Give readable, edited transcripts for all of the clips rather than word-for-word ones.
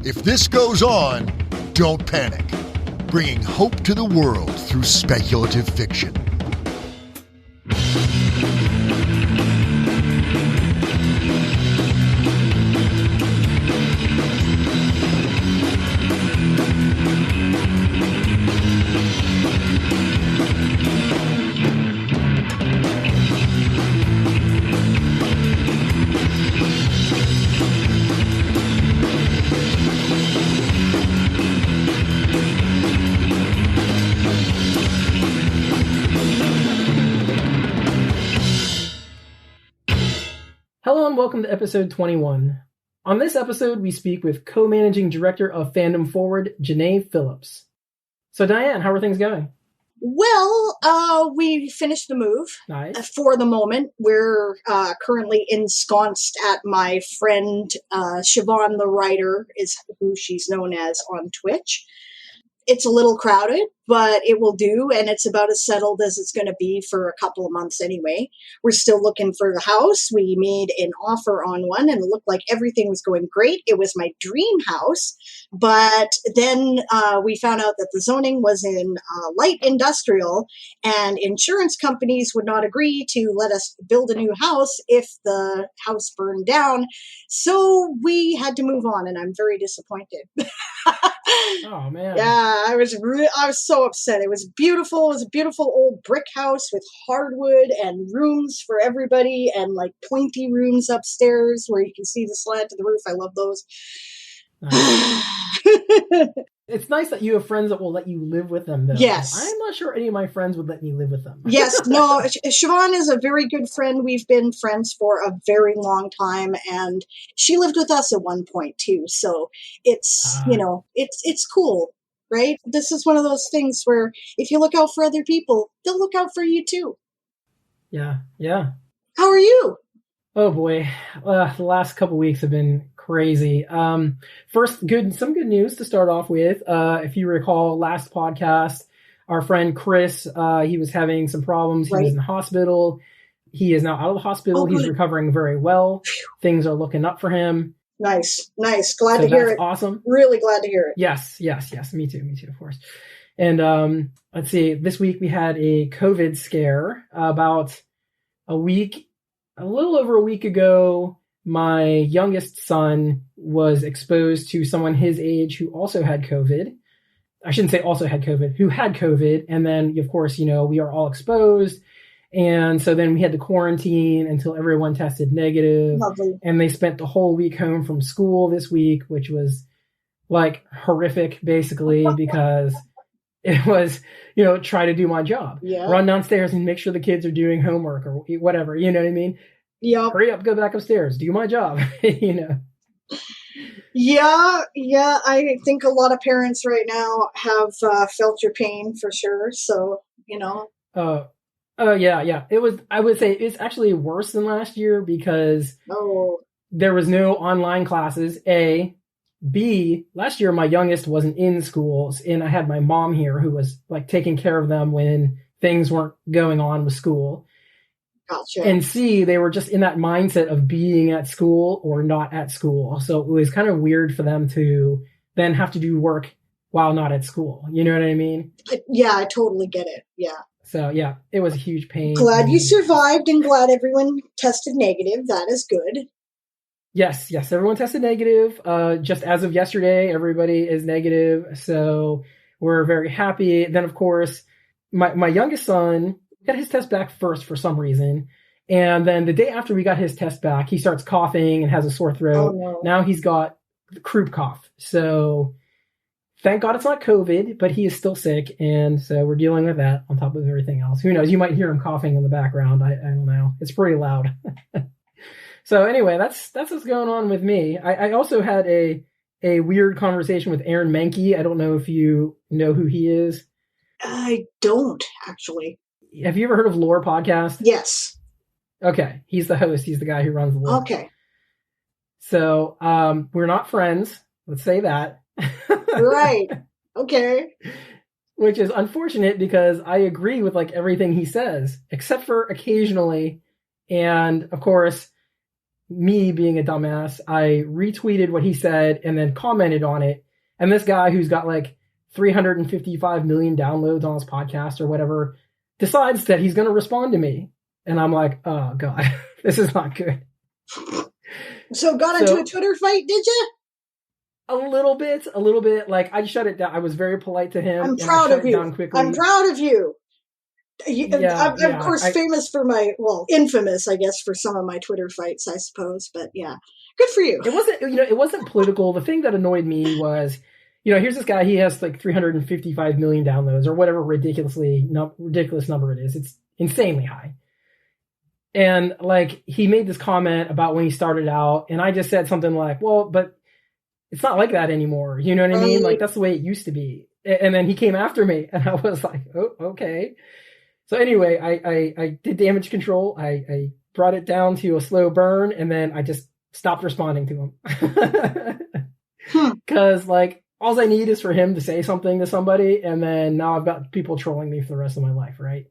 If this goes on, don't panic. Bringing hope to the world through speculative fiction. Hello and welcome to episode 21. On this episode, we speak with co-managing director of Fandom Forward, Janae Phillips. So Diane, how are things going? Well, we finished the move. Nice. For the moment. We're currently ensconced at my friend Siobhan the Writer, is who she's known as on Twitch. It's a little crowded, but it will do, and it's about as settled as it's going to be for a couple of months anyway. We're still looking for the house. We made an offer on one, and it looked like everything was going great. It was my dream house, but then we found out that the zoning was in light industrial, and insurance companies would not agree to let us build a new house if the house burned down. So we had to move on, and I'm very disappointed. Oh man. Yeah, I was so upset. It was beautiful. It was a beautiful old brick house with hardwood and rooms for everybody and like pointy rooms upstairs where you can see the slant of the roof. I love those. Nice. It's nice that you have friends that will let you live with them, though. Yes. I'm not sure any of my friends would let me live with them. Yes, no, Siobhan is a very good friend. We've been friends for a very long time, and she lived with us at one point, too. So it's, it's cool, right? This is one of those things where if you look out for other people, they'll look out for you, too. Yeah. How are you? Oh boy, the last couple weeks have been crazy. First, some good news to start off with. If you recall last podcast, our friend Chris, he was having some problems. He was in the hospital. He is now out of the hospital. He's recovering very well. Things are looking up for him. Nice. Glad to hear it. Awesome. Really glad to hear it. Yes. Me too, of course. And let's see, this week we had a COVID scare about a little over a week ago. My youngest son was exposed to someone his age who also had COVID. I shouldn't say also had COVID, who had COVID. And then, of course, we are all exposed. And so then we had to quarantine until everyone tested negative. Lovely. And they spent the whole week home from school this week, which was like horrific, basically, because it was, try to do my job. Yeah. Run downstairs and make sure the kids are doing homework or whatever. You know what I mean? Yep. Hurry up, go back upstairs, do my job. Yeah. I think a lot of parents right now have felt your pain for sure. So, Yeah. It was, I would say it's actually worse than last year because there was no online classes, A. B, last year my youngest wasn't in schools and I had my mom here who was like taking care of them when things weren't going on with school. Gotcha. And C, they were just in that mindset of being at school or not at school. So it was kind of weird for them to then have to do work while not at school. You know what I mean? Yeah, I totally get it. Yeah. So yeah, it was a huge pain. Glad you survived and glad everyone tested negative. That is good. Yes, everyone tested negative. Just as of yesterday, everybody is negative. So we're very happy. Then, of course, my youngest son got his test back first for some reason. And then the day after we got his test back, he starts coughing and has a sore throat. Oh, no. Now he's got the croup cough. So thank God it's not COVID, but he is still sick. And so we're dealing with that on top of everything else. Who knows? You might hear him coughing in the background. I don't know. It's pretty loud. So anyway, that's what's going on with me. I also had a weird conversation with Aaron Mankey. I don't know if you know who he is. I don't, actually. Have you ever heard of Lore Podcast? Yes. Okay. He's the host. He's the guy who runs the Lore. Okay. So we're not friends. Let's say that. Right. Okay. Which is unfortunate because I agree with like everything he says, except for occasionally. And of course, me being a dumbass, I retweeted what he said and then commented on it. And this guy who's got like 355 million downloads on his podcast or whatever decides that he's going to respond to me. And I'm like, oh God, this is not good. So got into a Twitter fight, did you? A little bit. Like I shut it down. I was very polite to him. I'm proud of you. I'm proud of you. I'm of course famous for infamous, I guess, for some of my Twitter fights, I suppose. But yeah, good for you. It wasn't political. The thing that annoyed me was, here's this guy. He has like 355 million downloads or whatever ridiculous number it is. It's insanely high. And like he made this comment about when he started out, and I just said something like, "Well, but it's not like that anymore." You know what I mean? Like that's the way it used to be. And then he came after me, and I was like, "Oh, okay." So anyway, I did damage control. I brought it down to a slow burn, and then I just stopped responding to him. Because like all I need is for him to say something to somebody, and then now I've got people trolling me for the rest of my life, right?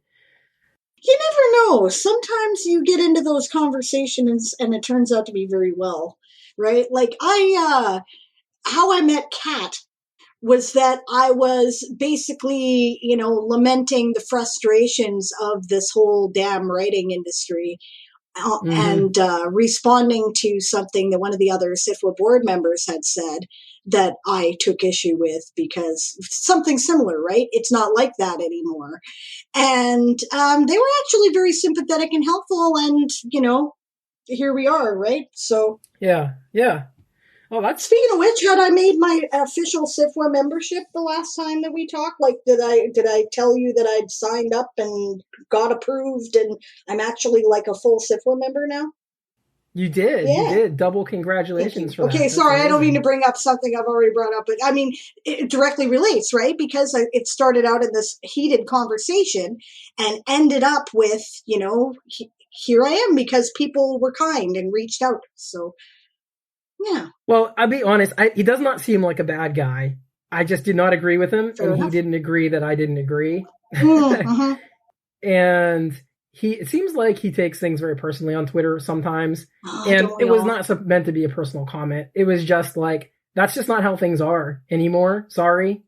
You never know. Sometimes you get into those conversations, and it turns out to be very well, right? Like how I met Kat was that I was basically, lamenting the frustrations of this whole damn writing industry and responding to something that one of the other SIFWA board members had said that I took issue with, because something similar, right? It's not like that anymore. And they were actually very sympathetic and helpful, and, here we are, right? So yeah. Oh, that's... Speaking of which, had I made my official SIFWA membership the last time that we talked? Like, did I tell you that I'd signed up and got approved, and I'm actually like a full SIFWA member now? You did. Yeah. You did. Double congratulations for that. Okay, sorry, I don't mean to bring up something I've already brought up, but I mean, it directly relates, right? Because it started out in this heated conversation and ended up with, here I am because people were kind and reached out. So... yeah. Well, I'll be honest. He does not seem like a bad guy. I just did not agree with him, and he didn't agree that I didn't agree. And it seems like he takes things very personally on Twitter sometimes. And it was not meant to be a personal comment. It was just like, that's just not how things are anymore. Sorry.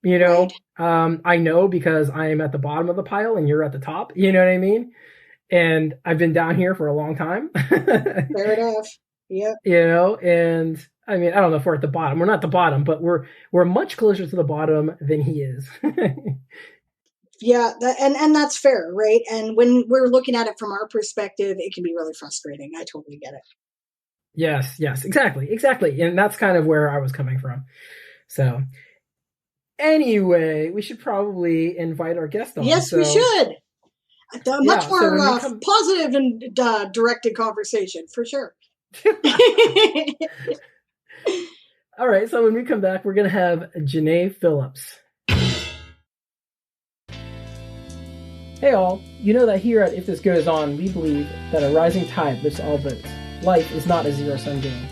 Right. I know because I am at the bottom of the pile and you're at the top. You know what I mean? And I've been down here for a long time. Fair enough. Yeah. And I mean, I don't know if we're at the bottom. We're not the bottom, but we're much closer to the bottom than he is. Yeah, and that's fair, right? And when we're looking at it from our perspective, it can be really frustrating. I totally get it. Yes, exactly. And that's kind of where I was coming from. So anyway, we should probably invite our guest on. Yes, we should. A much more positive and directed conversation, for sure. All right, so when we come back, we're going to have Janae Phillips. Hey all, you know that here at If This Goes On, we believe that a rising tide lifts all boats. Life is not a zero-sum game.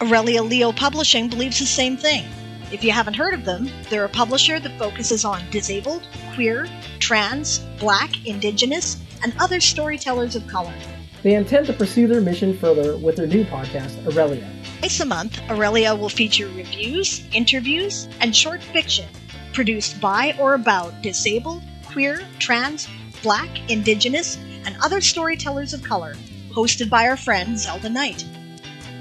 Aurelia Leo Publishing believes the same thing. If you haven't heard of them, they're a publisher that focuses on disabled, queer, trans, Black, Indigenous, and other storytellers of color. They intend to pursue their mission further with their new podcast, Aurelia. Twice a month, Aurelia will feature reviews, interviews, and short fiction produced by or about disabled, queer, trans, Black, Indigenous, and other storytellers of color, hosted by our friend Zelda Knight.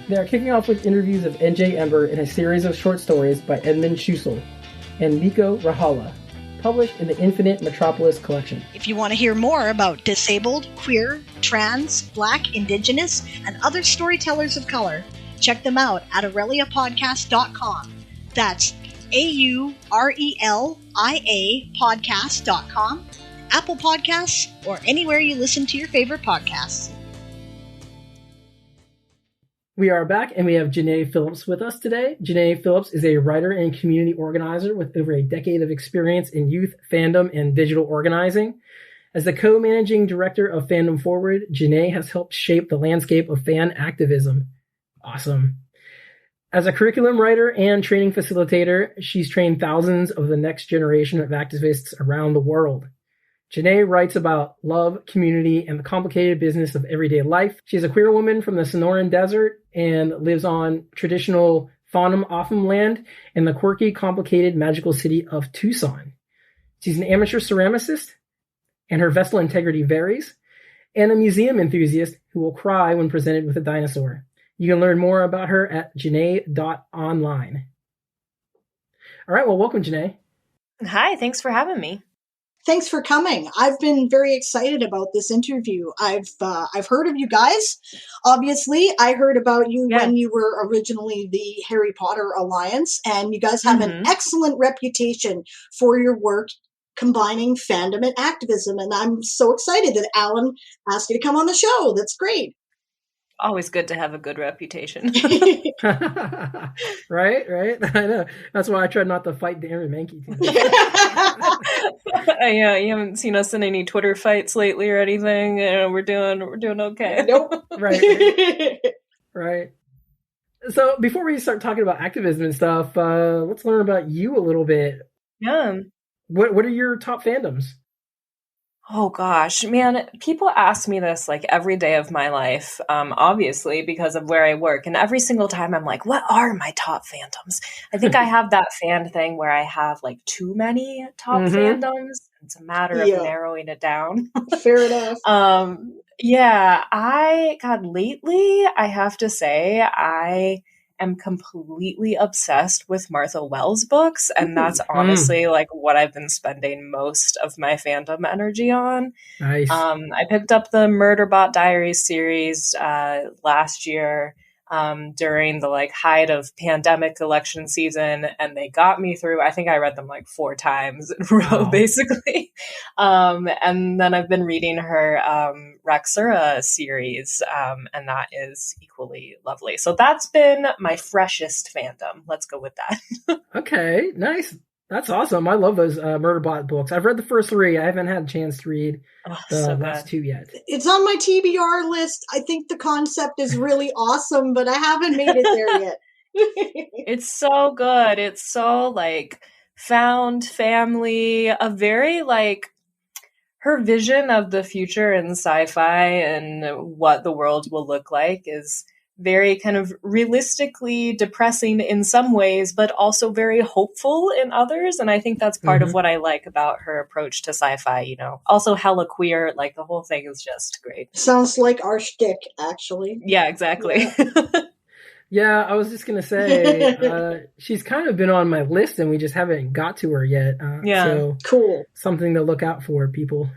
They are kicking off with interviews of N.J. Ember in a series of short stories by Edmund Schusel and Miko Rahala, published in the Infinite Metropolis collection. If you want to hear more about disabled, queer, trans, Black, Indigenous, and other storytellers of color, check them out at aureliapodcast.com. That's AURELIA podcast.com, Apple Podcasts, or anywhere you listen to your favorite podcasts. We are back, and we have Janae Phillips with us today. Janae Phillips is a writer and community organizer with over a decade of experience in youth, fandom, and digital organizing. As the co-managing director of Fandom Forward, Janae has helped shape the landscape of fan activism. Awesome. As a curriculum writer and training facilitator, she's trained thousands of the next generation of activists around the world. Janae writes about love, community, and the complicated business of everyday life. She's a queer woman from the Sonoran Desert and lives on traditional Fandom land in the quirky, complicated, magical city of Tucson. She's an amateur ceramicist, and her vessel integrity varies, and a museum enthusiast who will cry when presented with a dinosaur. You can learn more about her at janae.online. All right, well, welcome, Janae. Hi, thanks for having me. Thanks for coming. I've been very excited about this interview. I've heard of you guys. Obviously, I heard about you when you were originally the Harry Potter Alliance, and you guys have an excellent reputation for your work combining fandom and activism. And I'm so excited that Alan asked you to come on the show. That's great. Always good to have a good reputation. Right? I know. That's why I try not to fight Darren Mankey. Yeah, you haven't seen us in any Twitter fights lately or anything. We're doing okay. Nope. Right. So before we start talking about activism and stuff, let's learn about you a little bit. Yeah. What are your top fandoms? Oh gosh, man, people ask me this like every day of my life, obviously because of where I work. And every single time I'm like, what are my top fandoms? I think I have that fan thing where I have like too many top fandoms. It's a matter of narrowing it down. Fair enough. Lately, I have to say, I am completely obsessed with Martha Wells books, and that's honestly like what I've been spending most of my fandom energy on. Nice. I picked up the Murderbot Diaries series last year during the like height of pandemic election season, and they got me through. I think I read them like 4 times in a row, basically. And then I've been reading her Raksura series, and that is equally lovely. So that's been my freshest fandom. Let's go with that. Okay, nice. That's awesome. I love those Murderbot books. I've read the first 3. I haven't had a chance to read the last 2 yet. It's on my TBR list. I think the concept is really awesome, but I haven't made it there yet. It's so good. It's so like found family, a very like her vision of the future in sci-fi and what the world will look like is very kind of realistically depressing in some ways, but also very hopeful in others. And I think that's part of what I like about her approach to sci-fi, you know. Also hella queer, like the whole thing is just great. Sounds like our shtick, actually. Yeah, exactly. Yeah, I was just going to say, she's kind of been on my list and we just haven't got to her yet. So cool. Something to look out for, people.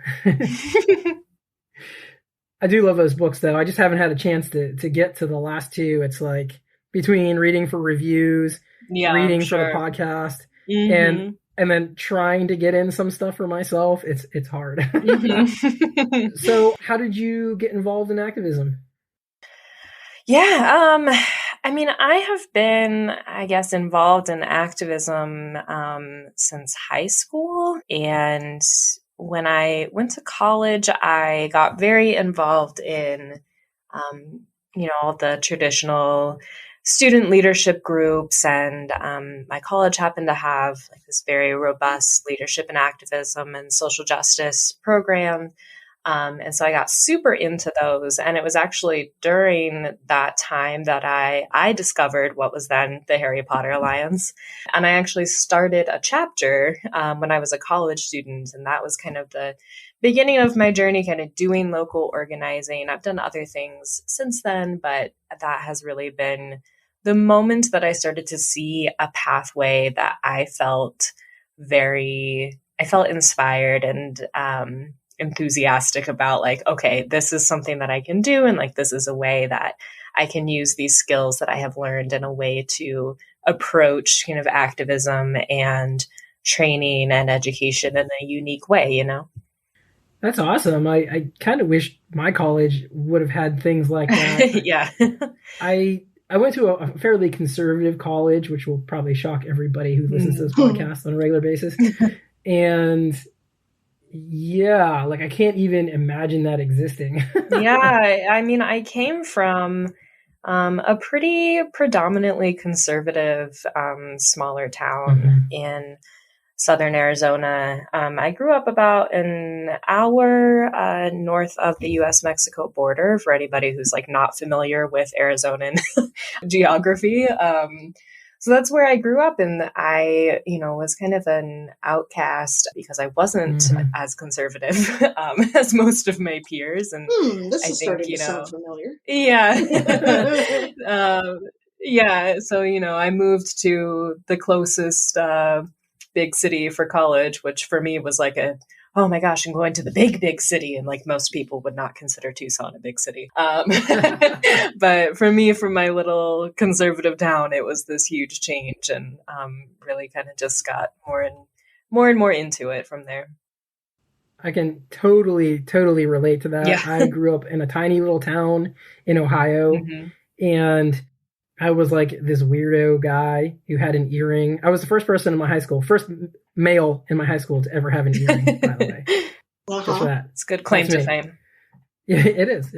I do love those books, though. I just haven't had a chance to get to the last 2. It's like between reading for reviews, reading for the podcast, and then trying to get in some stuff for myself. It's hard. So how did you get involved in activism? Yeah, I mean, I have been, I guess, involved in activism since high school, and when I went to college, I got very involved in, all the traditional student leadership groups. And my college happened to have like this very robust leadership and activism and social justice program. And so I got super into those. And it was actually during that time that I discovered what was then the Harry Potter Alliance. And I actually started a chapter when I was a college student. And that was kind of the beginning of my journey, kind of doing local organizing. I've done other things since then, but that has really been the moment that I started to see a pathway that I felt inspired and enthusiastic about, like, okay, this is something that I can do. And like, this is a way that I can use these skills that I have learned in a way to approach kind of activism and training and education in a unique way, you know? That's awesome. I kind of wish my college would have had things like that. Yeah. I went to a fairly conservative college, which will probably shock everybody who listens to this podcast on a regular basis. And yeah, like I can't even imagine that existing. Yeah, I mean, I came from a pretty predominantly conservative smaller town in Southern Arizona. I grew up about an hour north of the U.S.-Mexico border, for anybody who's like not familiar with Arizonan geography. So that's where I grew up, and I, was kind of an outcast because I wasn't as conservative as most of my peers. And this is starting to sound familiar. Yeah. Yeah. So, I moved to the closest big city for college, which for me was like oh my gosh, I'm going to the big city. And like most people would not consider Tucson a big city. But for me, from my little conservative town, it was this huge change, and really kind of just got more and more into it from there. I can totally relate to that. Yeah. I grew up in a tiny little town in Ohio, and I was like this weirdo guy who had an earring. I was the first person in my high school, first male in my high school to ever have an earring, by the way. Just for that. It's a good claim to fame. Yeah, it is.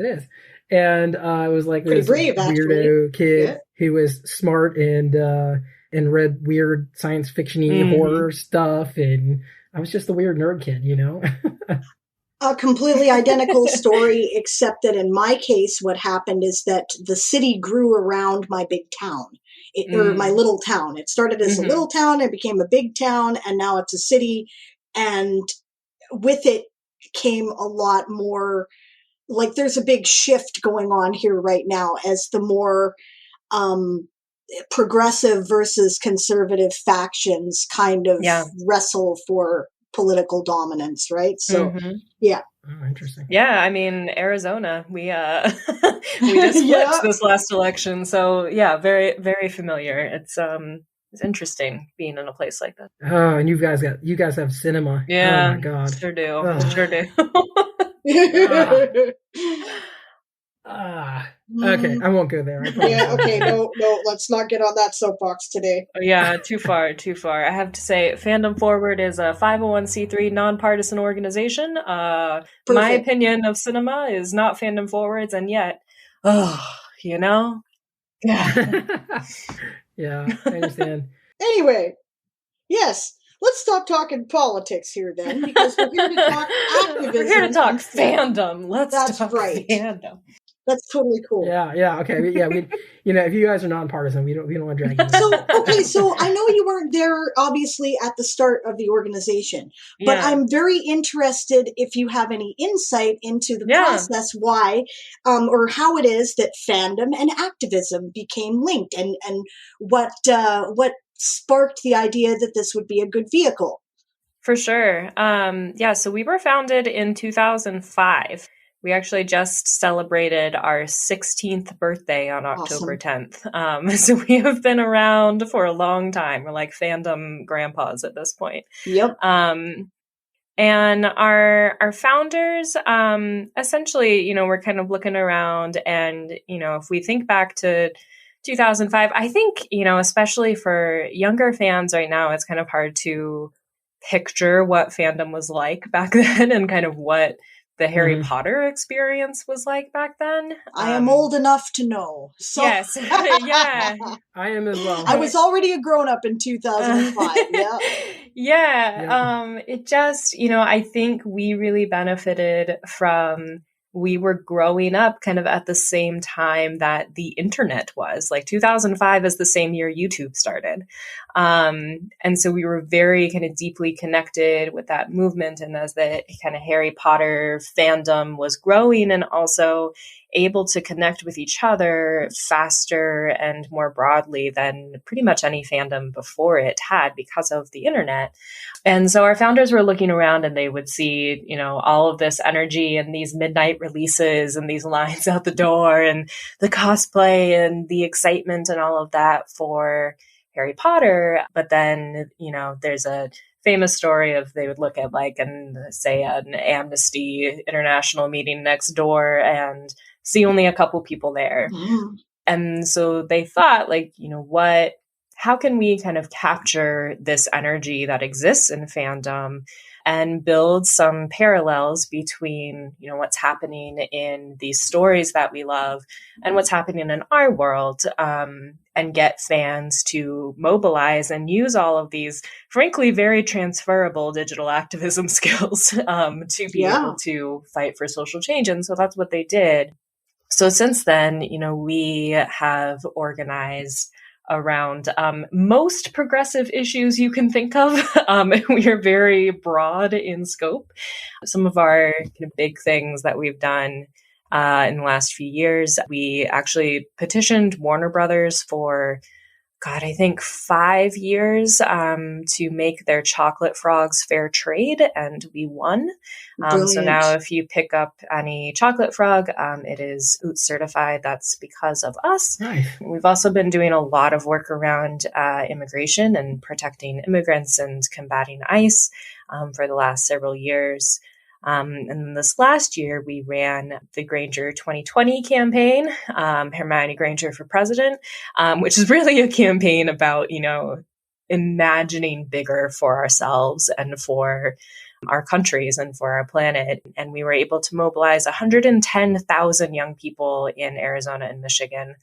And I was like this weirdo kid who was smart and read weird science fiction-y horror stuff, and I was just the weird nerd kid, A completely identical story, except that in my case, what happened is that the city grew around my big town, or my little town. It started as a little town, it became a big town, and now it's a city. And with it came a lot more, like there's a big shift going on here right now as the more progressive versus conservative factions kind of wrestle for political dominance, right? So, yeah. Oh, interesting. Yeah, I mean, Arizona, we just flipped this last election, so yeah, very, very familiar. It's interesting being in a place like that. Oh, and you guys have cinema. Yeah, oh my god, sure do, oh. Okay, I won't go there. Okay, no, let's not get on that soapbox today. Yeah, too far. I have to say, Fandom Forward is a 501c3 nonpartisan organization. My opinion of cinema is not Fandom Forward's, and yet, yeah, I understand. Anyway, yes. Let's stop talking politics here then, because we're here to talk activism. We're here to talk fandom. That's talk right. Fandom. That's totally cool. Yeah. Okay. We, if you guys are nonpartisan, we don't want to drag you. So I know you weren't there, obviously, at the start of the organization, but I'm very interested if you have any insight into the process, why, or how it is that fandom and activism became linked, and what sparked the idea that this would be a good vehicle. For sure. So we were founded in 2005. We actually just celebrated our 16th birthday on October 10th. So we have been around for a long time. We're like fandom grandpas at this point. Yep. And our founders, essentially, we're kind of looking around, and, if we think back to 2005, I think, especially for younger fans right now, it's kind of hard to picture what fandom was like back then, and kind of what the Harry Potter experience was like back then. I am old enough to know. So. Yes. Yeah. I am as well. I was already a grown-up in 2005. Yeah. It just, I think we really benefited from, we were growing up kind of at the same time that the internet was. Like 2005 is the same year YouTube started. And so we were very kind of deeply connected with that movement. And as the kind of Harry Potter fandom was growing, and also able to connect with each other faster and more broadly than pretty much any fandom before it had, because of the internet. And so our founders were looking around, and they would see, all of this energy and these midnight releases and these lines out the door and the cosplay and the excitement and all of that for Harry Potter. But then, there's a famous story of, they would look at say an Amnesty International meeting next door and see only a couple people there. And so they thought, how can we kind of capture this energy that exists in fandom and build some parallels between, what's happening in these stories that we love and what's happening in our world, and get fans to mobilize and use all of these, frankly, very transferable digital activism skills to be able to fight for social change. And so that's what they did. So since then, we have organized around most progressive issues you can think of. We are very broad in scope. Some of our big things that we've done in the last few years, we actually petitioned Warner Brothers for, I think 5 years to make their chocolate frogs fair trade, and we won. So now if you pick up any chocolate frog, it is UTZ certified. That's because of us. Nice. We've also been doing a lot of work around immigration and protecting immigrants and combating ICE for the last several years. And this last year, we ran the Granger 2020 campaign, Hermione Granger for president, which is really a campaign about, imagining bigger for ourselves and for our countries and for our planet. And we were able to mobilize 110,000 young people in Arizona and Michigan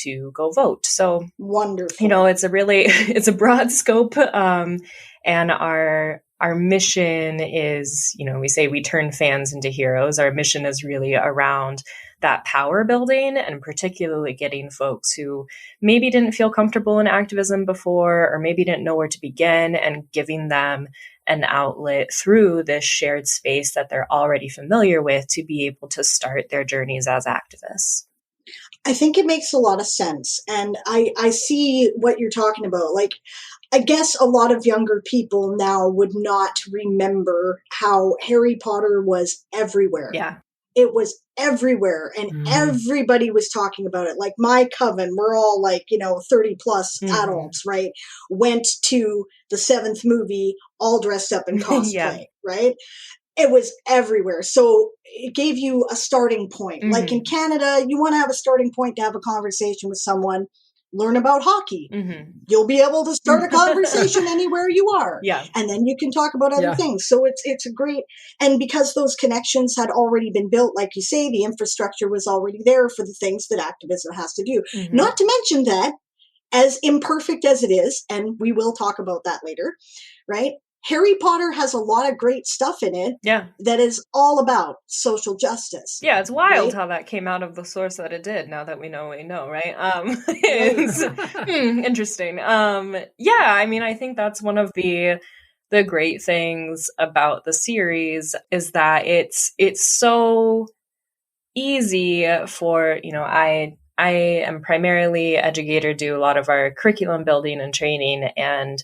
to go vote. So wonderful. It's a broad scope. And our mission is, we say we turn fans into heroes. Our mission is really around that power building, and particularly getting folks who maybe didn't feel comfortable in activism before, or maybe didn't know where to begin, and giving them an outlet through this shared space that they're already familiar with to be able to start their journeys as activists. I think it makes a lot of sense. And I see what you're talking about. Like, I guess a lot of younger people now would not remember how Harry Potter was everywhere. Yeah. It was everywhere, and everybody was talking about it. Like my coven, we're all 30 plus adults, right? Went to the 7th movie all dressed up in cosplay, right? It was everywhere. So it gave you a starting point. Like in Canada, you want to have a starting point to have a conversation with someone. Learn about hockey. You'll be able to start a conversation anywhere you are. Yeah. And then you can talk about other things. So it's a great, and because those connections had already been built, like you say, the infrastructure was already there for the things that activism has to do. Not to mention that, as imperfect as it is, and we will talk about that later, right? Harry Potter has a lot of great stuff in it that is all about social justice. Yeah, it's wild how that came out of the source that it did, now that we know, right? It's interesting. I think that's one of the great things about the series is that it's so easy for, I am primarily educator, do a lot of our curriculum building and training, and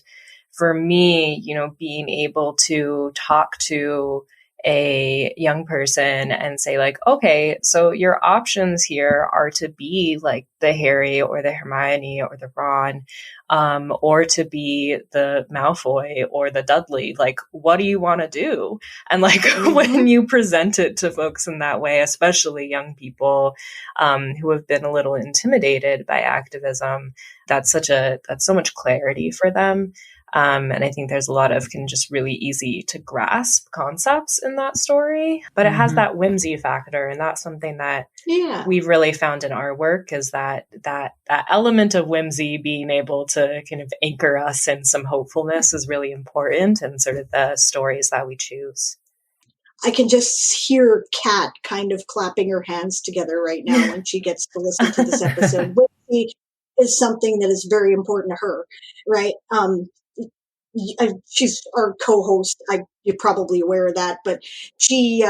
for me, being able to talk to a young person and say like, okay, so your options here are to be like the Harry or the Hermione or the Ron, or to be the Malfoy or the Dudley. Like, what do you want to do? And like when you present it to folks in that way, especially young people who have been a little intimidated by activism, that's so much clarity for them. And I think there's a lot of just really easy to grasp concepts in that story, but it has that whimsy factor. And that's something that we've really found in our work, is that element of whimsy, being able to kind of anchor us in some hopefulness, is really important in sort of the stories that we choose. I can just hear Kat kind of clapping her hands together right now when she gets to listen to this episode. Whimsy is something that is very important to her, right? She's our co-host. You're probably aware of that, but she,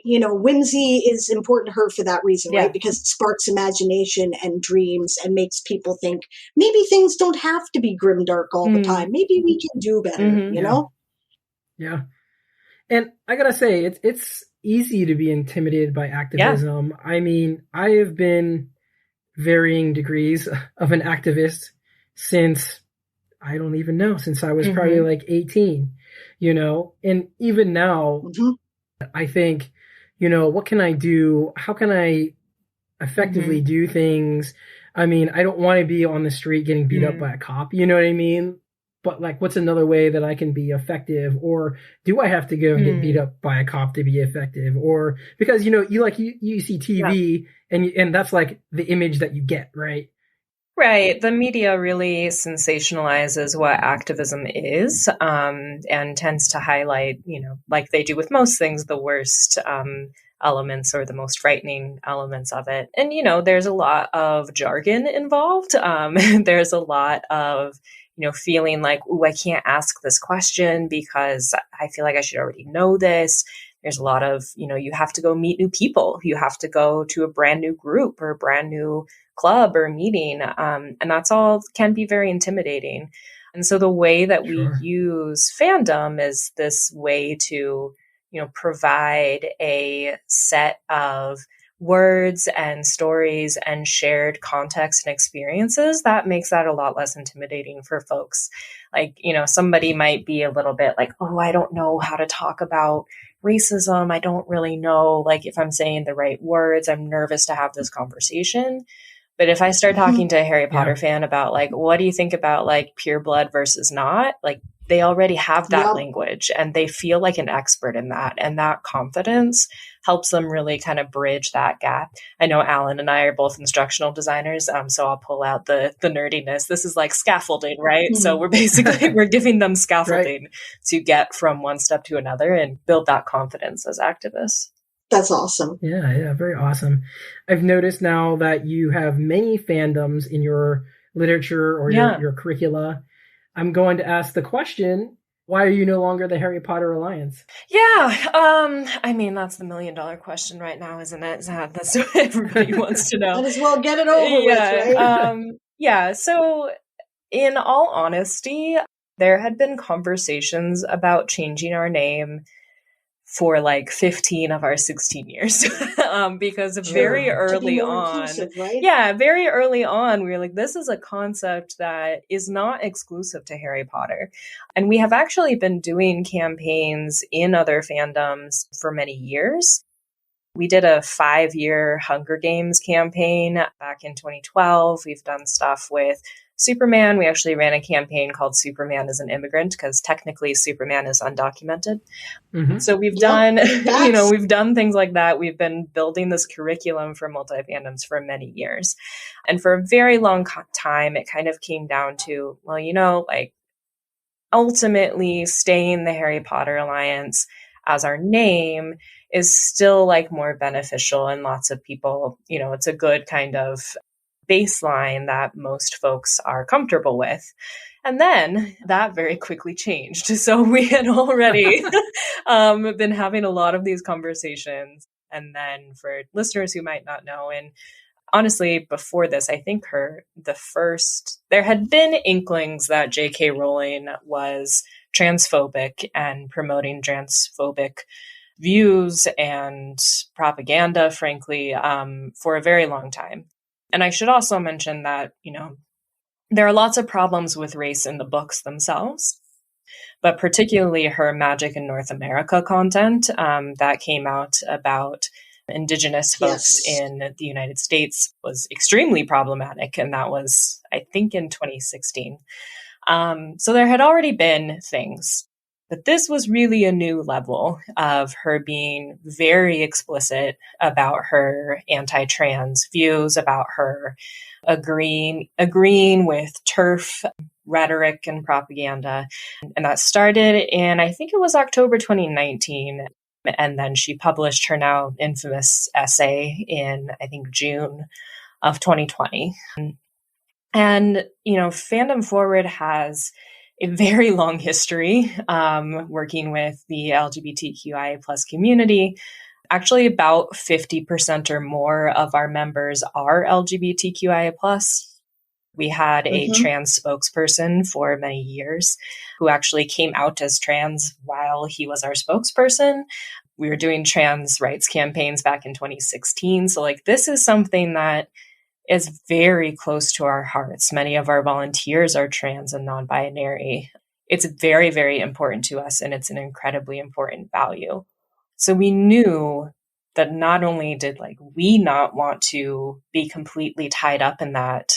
whimsy is important to her for that reason, right? Because it sparks imagination and dreams and makes people think maybe things don't have to be grimdark all the time. Maybe we can do better, you know? Yeah. And I gotta say, it's easy to be intimidated by activism. Yeah. I mean, I have been varying degrees of an activist since, I don't even know, since I was probably like 18, and even now, I think, what can I do? How can I effectively do things? I mean, I don't want to be on the street getting beat up by a cop. You know what I mean? but like, what's another way that I can be effective? Or do I have to go and get beat up by a cop to be effective? Or because, you see TV and that's like the image that you get, right? Right. The media really sensationalizes what activism is, and tends to highlight, like they do with most things, the worst elements or the most frightening elements of it. And, there's a lot of jargon involved. There's a lot of, feeling like, oh, I can't ask this question because I feel like I should already know this. There's a lot of, you have to go meet new people. You have to go to a brand new group or a brand new club or meeting. And that's all can be very intimidating. And so the way that we use fandom is this way to, provide a set of words and stories and shared context and experiences that makes that a lot less intimidating for folks. Like, somebody might be a little bit like, oh, I don't know how to talk about racism. I don't really know, like, if I'm saying the right words. I'm nervous to have this conversation. But if I start talking to a Harry Potter fan about, like, what do you think about, like, pure blood versus not? Like, they already have that language and they feel like an expert in that. And that confidence helps them really kind of bridge that gap. I know Alan and I are both instructional designers, so I'll pull out the nerdiness. This is like scaffolding, right? Mm-hmm. So we're giving them scaffolding to get from one step to another and build that confidence as activists. That's awesome. Yeah, very awesome. I've noticed now that you have many fandoms in your literature or your curricula. I'm going to ask the question, why are you no longer the Harry Potter Alliance? Yeah, I mean, that's the $1 million question right now, isn't it? That's what everybody wants to know. Might as well get it over with, right? So in all honesty, there had been conversations about changing our name for like 15 of our 16 years because very early on, right? Very early on, we were like, this is a concept that is not exclusive to Harry Potter. And we have actually been doing campaigns in other fandoms for many years. We did a 5-year Hunger Games campaign back in 2012. We've done stuff with Superman. We actually ran a campaign called Superman is an Immigrant because technically Superman is undocumented. Mm-hmm. So we've done, we've done things like that. We've been building this curriculum for multi-fandoms for many years. And for a very long time, it kind of came down to, well, like ultimately staying the Harry Potter Alliance as our name is still like more beneficial. And lots of people, it's a good kind of baseline that most folks are comfortable with. And then that very quickly changed. So we had already been having a lot of these conversations. And then for listeners who might not know, and honestly, before this, I think there had been inklings that J.K. Rowling was transphobic and promoting transphobic views and propaganda, frankly, for a very long time. And I should also mention that, there are lots of problems with race in the books themselves, but particularly her Magic in North America content that came out about Indigenous folks in the United States was extremely problematic. And that was, I think, in 2016. So there had already been things. But this was really a new level of her being very explicit about her anti-trans views, about her agreeing with TERF rhetoric and propaganda. And that started in, I think it was October 2019. And then she published her now infamous essay in, I think, June of 2020. And, Fandom Forward has a very long history working with the LGBTQIA plus community. Actually, about 50% or more of our members are LGBTQIA plus. We had a trans spokesperson for many years who actually came out as trans while he was our spokesperson. We were doing trans rights campaigns back in 2016. So this is something that is very close to our hearts. Many of our volunteers are trans and non-binary. It's very, very important to us, and it's an incredibly important value. So we knew that not only did we not want to be completely tied up in that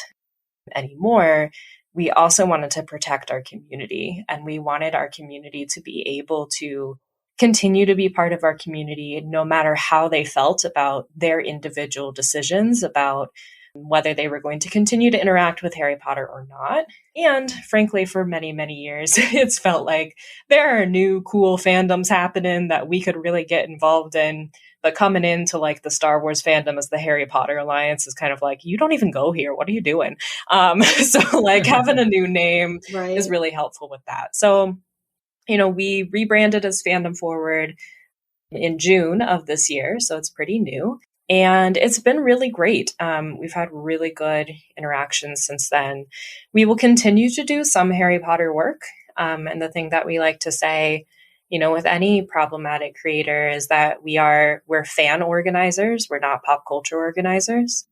anymore, we also wanted to protect our community, and we wanted our community to be able to continue to be part of our community no matter how they felt about their individual decisions about whether they were going to continue to interact with Harry Potter or not. And frankly, for many, many years, it's felt like there are new cool fandoms happening that we could really get involved in. But coming into like the Star Wars fandom as the Harry Potter Alliance is kind of like, you don't even go here. What are you doing? So like having a new name is really helpful with that. So, we rebranded as Fandom Forward in June of this year. So it's pretty new. And it's been really great. We've had really good interactions since then. We will continue to do some Harry Potter work. And the thing that we like to say, with any problematic creator is that we're fan organizers. We're not pop culture organizers.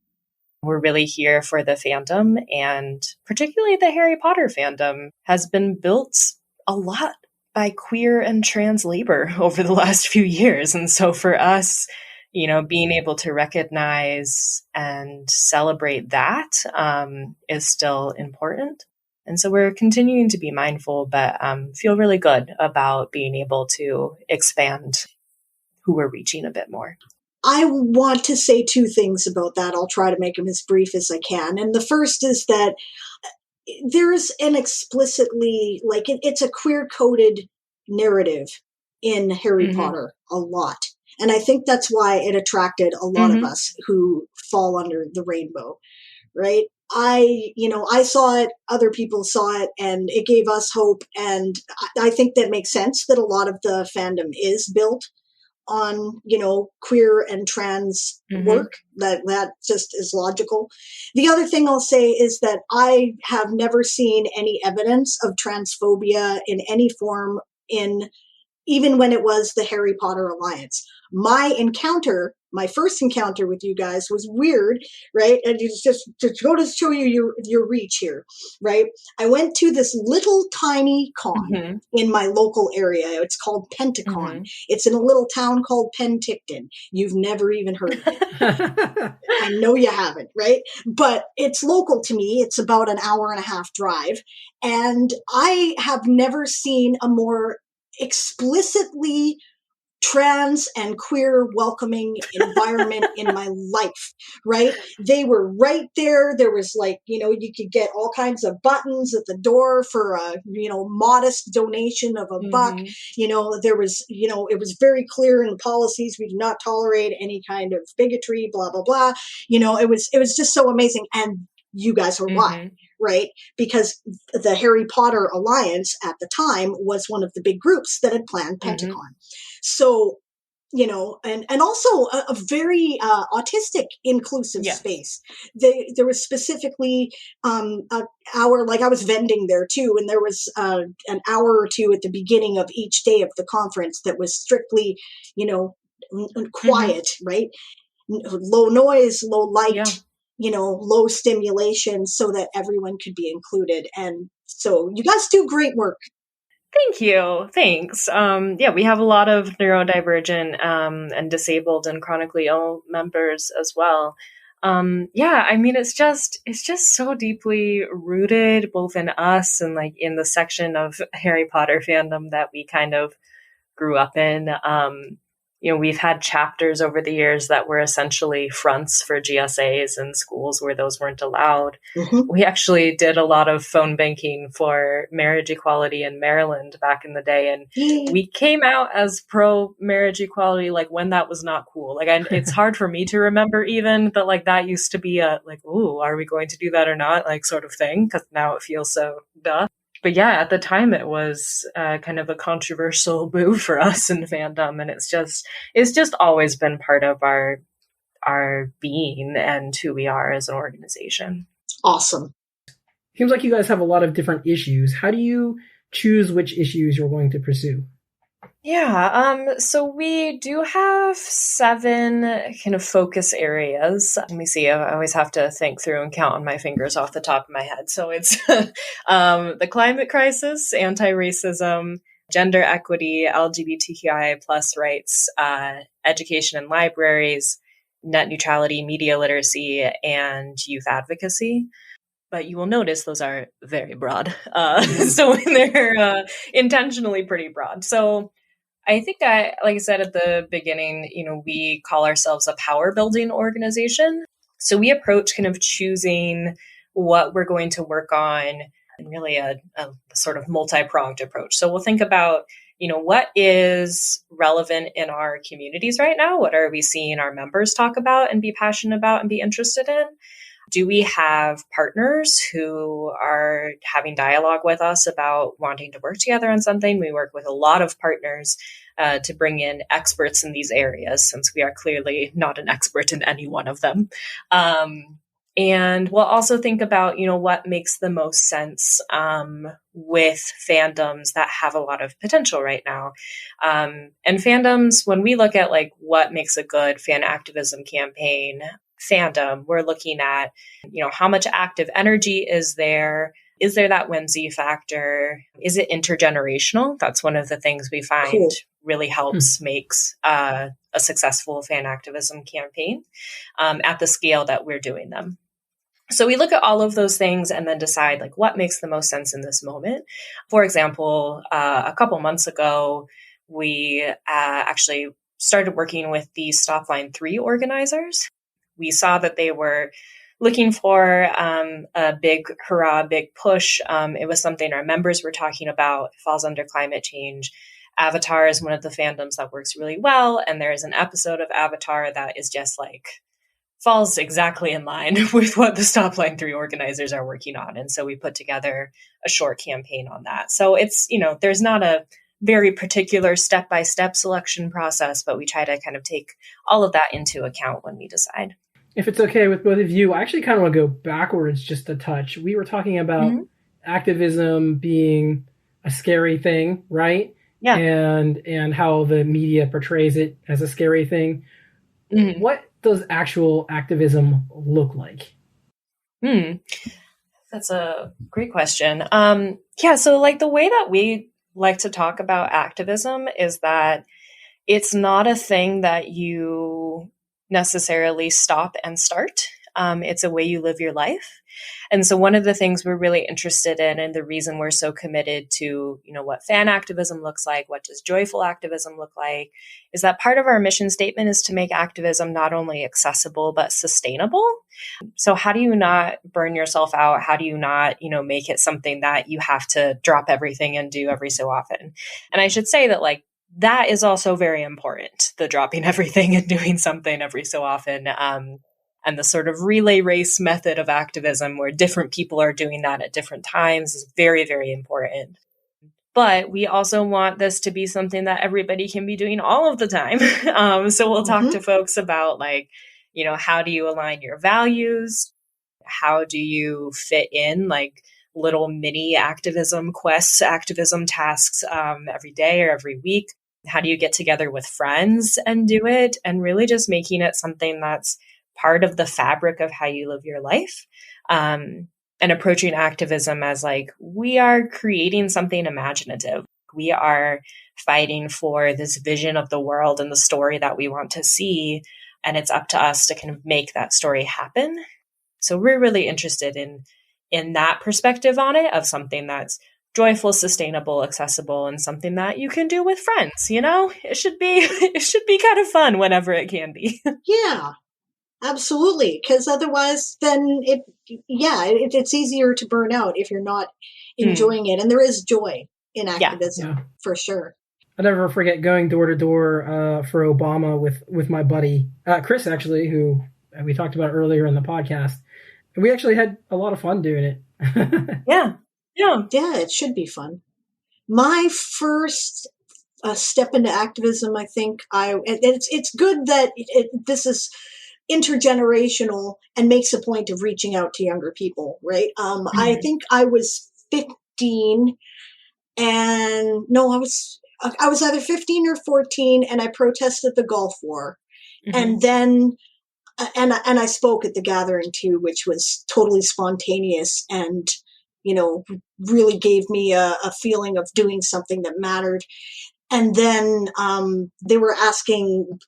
We're really here for the fandom, and particularly the Harry Potter fandom has been built a lot by queer and trans labor over the last few years. And so for us, being able to recognize and celebrate that is still important. And so we're continuing to be mindful, but feel really good about being able to expand who we're reaching a bit more. I want to say two things about that. I'll try to make them as brief as I can. And the first is that there's an explicitly, it's a queer-coded narrative in Harry Potter a lot. And I think that's why it attracted a lot of us who fall under the rainbow, right? I saw it, other people saw it, and it gave us hope. And I think that makes sense that a lot of the fandom is built on, queer and trans work. That just is logical. The other thing I'll say is that I have never seen any evidence of transphobia in any form even when it was the Harry Potter Alliance. My first encounter with you guys was weird, right? And it's just to go to show you your reach here, right? I went to this little tiny con in my local area. It's called Pentacon. It's in a little town called Penticton. You've never even heard of it. I know you haven't, right? But it's local to me. It's about an hour and a half drive. And I have never seen a more explicitly trans and queer welcoming environment in my life, right? They were right there. There was you could get all kinds of buttons at the door for a, modest donation of $1. There was, it was very clear in the policies. We do not tolerate any kind of bigotry, blah, blah, blah. It was just so amazing. And you guys are why. Right? Because the Harry Potter Alliance at the time was one of the big groups that had planned Pentacon. So, and also a very autistic inclusive space. There was specifically an hour, I was vending there too, and there was an hour or two at the beginning of each day of the conference that was strictly, quiet, right? Low noise, low light. Low stimulation so that everyone could be included. And so you guys do great work. Thank you. Thanks. We have a lot of neurodivergent and disabled and chronically ill members as well. It's just so deeply rooted both in us and in the section of Harry Potter fandom that we kind of grew up in. We've had chapters over the years that were essentially fronts for GSAs in schools where those weren't allowed. We actually did a lot of phone banking for marriage equality in Maryland back in the day. And we came out as pro marriage equality, when that was not cool. It's hard for me to remember even, but that used to be a ooh, are we going to do that or not? Sort of thing. Because now it feels so duh. But at the time it was kind of a controversial move for us in fandom, and it's just always been part of our being and who we are as an organization. Awesome. Seems like you guys have a lot of different issues. How do you choose which issues you're going to pursue? So we do have 7 kind of focus areas. Let me see. I always have to think through and count on my fingers off the top of my head. So it's the climate crisis, anti-racism, gender equity, LGBTQI plus rights, education and libraries, net neutrality, media literacy, and youth advocacy. but you will notice those are very broad. So they're intentionally pretty broad. So I think like I said at the beginning, we call ourselves a power building organization. So we approach kind of choosing what we're going to work on in really a sort of multi-pronged approach. So we'll think about, what is relevant in our communities right now? What are we seeing our members talk about and be passionate about and be interested in? Do we have partners who are having dialogue with us about wanting to work together on something? We work with a lot of partners to bring in experts in these areas, since we are clearly not an expert in any one of them. And we'll also think about, what makes the most sense with fandoms that have a lot of potential right now. And fandoms, when we look at like what makes a good fan activism campaign fandom, we're looking at, how much active energy is there? Is there that whimsy factor? Is it intergenerational? That's one of the things we find really helps makes a successful fan activism campaign at the scale that we're doing them. So we look at all of those things and then decide like what makes the most sense in this moment. For example, a couple months ago, we actually started working with the Stop Line 3 organizers. We saw that they were looking for a big hurrah, big push. It was something our members were talking about. It falls under climate change. Avatar is one of the fandoms that works really well. And there is an episode of Avatar that is just like falls exactly in line with what the Stop Line 3 organizers are working on. And so we put together a short campaign on that. So it's, there's not a very particular step-by-step selection process, but we try to kind of take all of that into account when we decide. If it's okay with both of you, I actually kind of want to go backwards just a touch. We were talking about activism being a scary thing, right? Yeah. And how the media portrays it as a scary thing. Mm-hmm. What does actual activism look like? That's a great question. So like the way that we like to talk about activism is that it's not a thing that you necessarily stop and start. It's a way you live your life. And so one of the things we're really interested in, and the reason we're so committed to, what fan activism looks like, what does joyful activism look like, is that part of our mission statement is to make activism not only accessible, but sustainable. So how do you not burn yourself out? How do you not, make it something that you have to drop everything and do every so often? And I should say that like, that is also very important, the dropping everything and doing something every so often. And the sort of relay race method of activism where different people are doing that at different times is very, very important. But we also want this to be something that everybody can be doing all of the time. So we'll talk to folks about like, how do you align your values? How do you fit in like little mini activism quests, activism tasks every day or every week? How do you get together with friends and do it? And really just making it something that's part of the fabric of how you live your life, and approaching activism as like, we are creating something imaginative. We are fighting for this vision of the world and the story that we want to see. And it's up to us to kind of make that story happen. So we're really interested in that perspective on it, of something that's joyful, sustainable, accessible, and something that you can do with friends. It should be kind of fun whenever it can be. Yeah. Absolutely, because otherwise, then it's easier to burn out if you're not enjoying it. And there is joy in activism for sure. I'll never forget going door to door for Obama with my buddy Chris, actually, who we talked about earlier in the podcast. We actually had a lot of fun doing it. Yeah, it should be fun. My first step into activism, I think it's good that this is intergenerational and makes a point of reaching out to younger people, right? I think I was 15 and I was either 15 or 14 and I protested the Gulf War. And then, and I spoke at the gathering too, which was totally spontaneous and, really gave me a feeling of doing something that mattered. And then, they were asking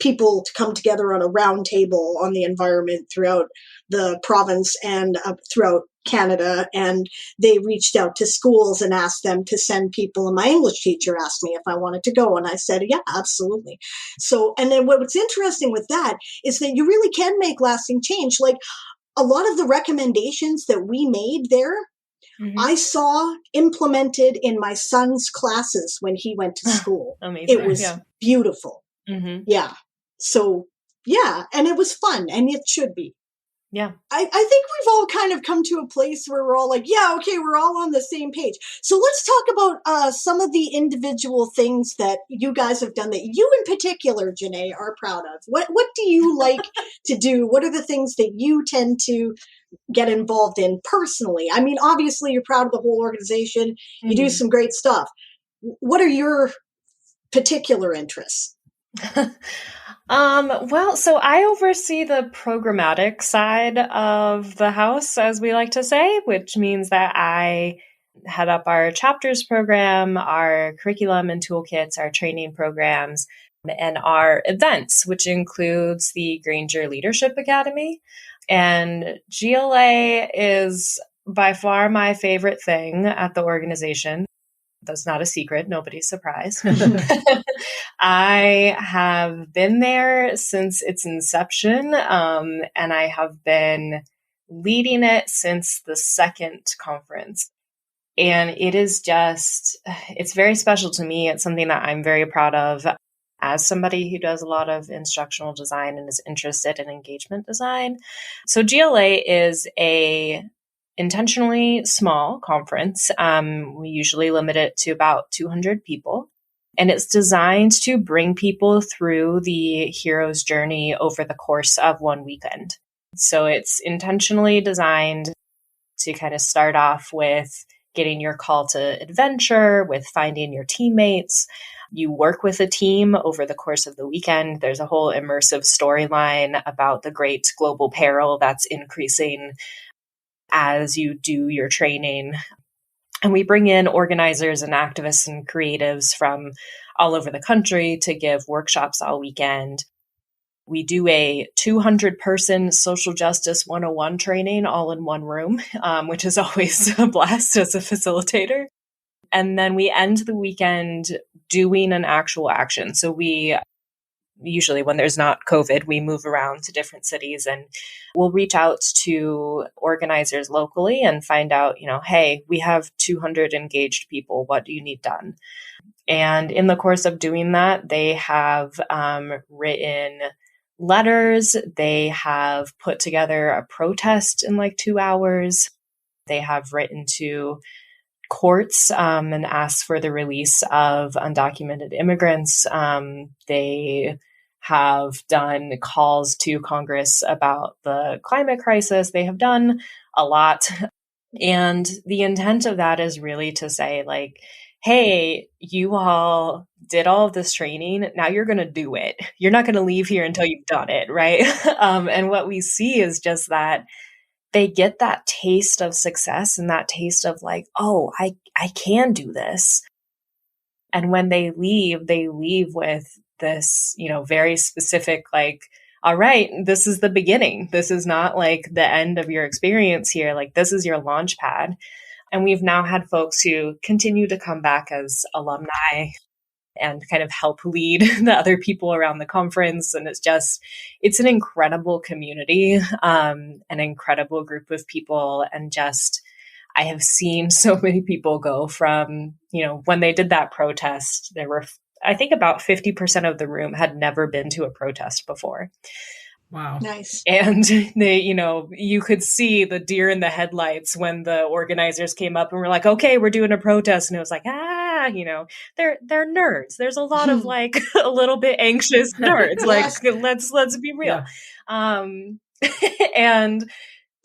people to come together on a round table on the environment throughout the province and throughout Canada. And they reached out to schools and asked them to send people. And my English teacher asked me if I wanted to go. And I said, yeah, absolutely. So, and then what's interesting with that is that you really can make lasting change. Like a lot of the recommendations that we made there, I saw implemented in my son's classes when he went to school. Amazing. It was beautiful. Yeah. So, yeah. And it was fun, and it should be. Yeah. I think we've all kind of come to a place where we're all like, yeah, okay, we're all on the same page. So let's talk about some of the individual things that you guys have done that you in particular, Janae, are proud of. What do you like to do? What are the things that you tend to get involved in personally? I mean, obviously you're proud of the whole organization. You do some great stuff. What are your particular interests? Well, so I oversee the programmatic side of the house, as we like to say, which means that I head up our chapters program, our curriculum and toolkits, our training programs, and our events, which includes the Granger Leadership Academy. And GLA is by far my favorite thing at the organization. That's not a secret. Nobody's surprised. I have been there since its inception, and I have been leading it since the second conference. And it is just, it's very special to me. It's something that I'm very proud of as somebody who does a lot of instructional design and is interested in engagement design. So GLA is a intentionally small conference. We usually limit it to about 200 people. And it's designed to bring people through the hero's journey over the course of one weekend. So it's intentionally designed to kind of start off with getting your call to adventure, with finding your teammates. You work with a team over the course of the weekend. There's a whole immersive storyline about the great global peril that's increasing as you do your training. And we bring in organizers and activists and creatives from all over the country to give workshops all weekend. We do a 200-person social justice 101 training all in one room, which is always a blast as a facilitator. And then we end the weekend doing an actual action. So we usually, when there's not COVID, we move around to different cities and we'll reach out to organizers locally and find out, hey, we have 200 engaged people. What do you need done? And in the course of doing that, they have written letters. They have put together a protest in like 2 hours. They have written to courts and asked for the release of undocumented immigrants. They have done calls to Congress about the climate crisis. They have done a lot. And the intent of that is really to say, like, hey, you all did all of this training. Now you're going to do it. You're not going to leave here until you've done it, right? And what we see is just that they get that taste of success and that taste of like, oh, I can do this. And when they leave with this, very specific, like, all right, this is the beginning. This is not like the end of your experience here. Like, this is your launch pad. And we've now had folks who continue to come back as alumni and kind of help lead the other people around the conference. And it's an incredible community, an incredible group of people. And I have seen so many people go from, when they did that protest, there were, I think about 50% of the room had never been to a protest before. Wow. Nice. And they, you could see the deer in the headlights when the organizers came up and were like, okay, we're doing a protest. And it was like, they're nerds. There's a lot of like a little bit anxious nerds. Like, let's be real. Yeah. And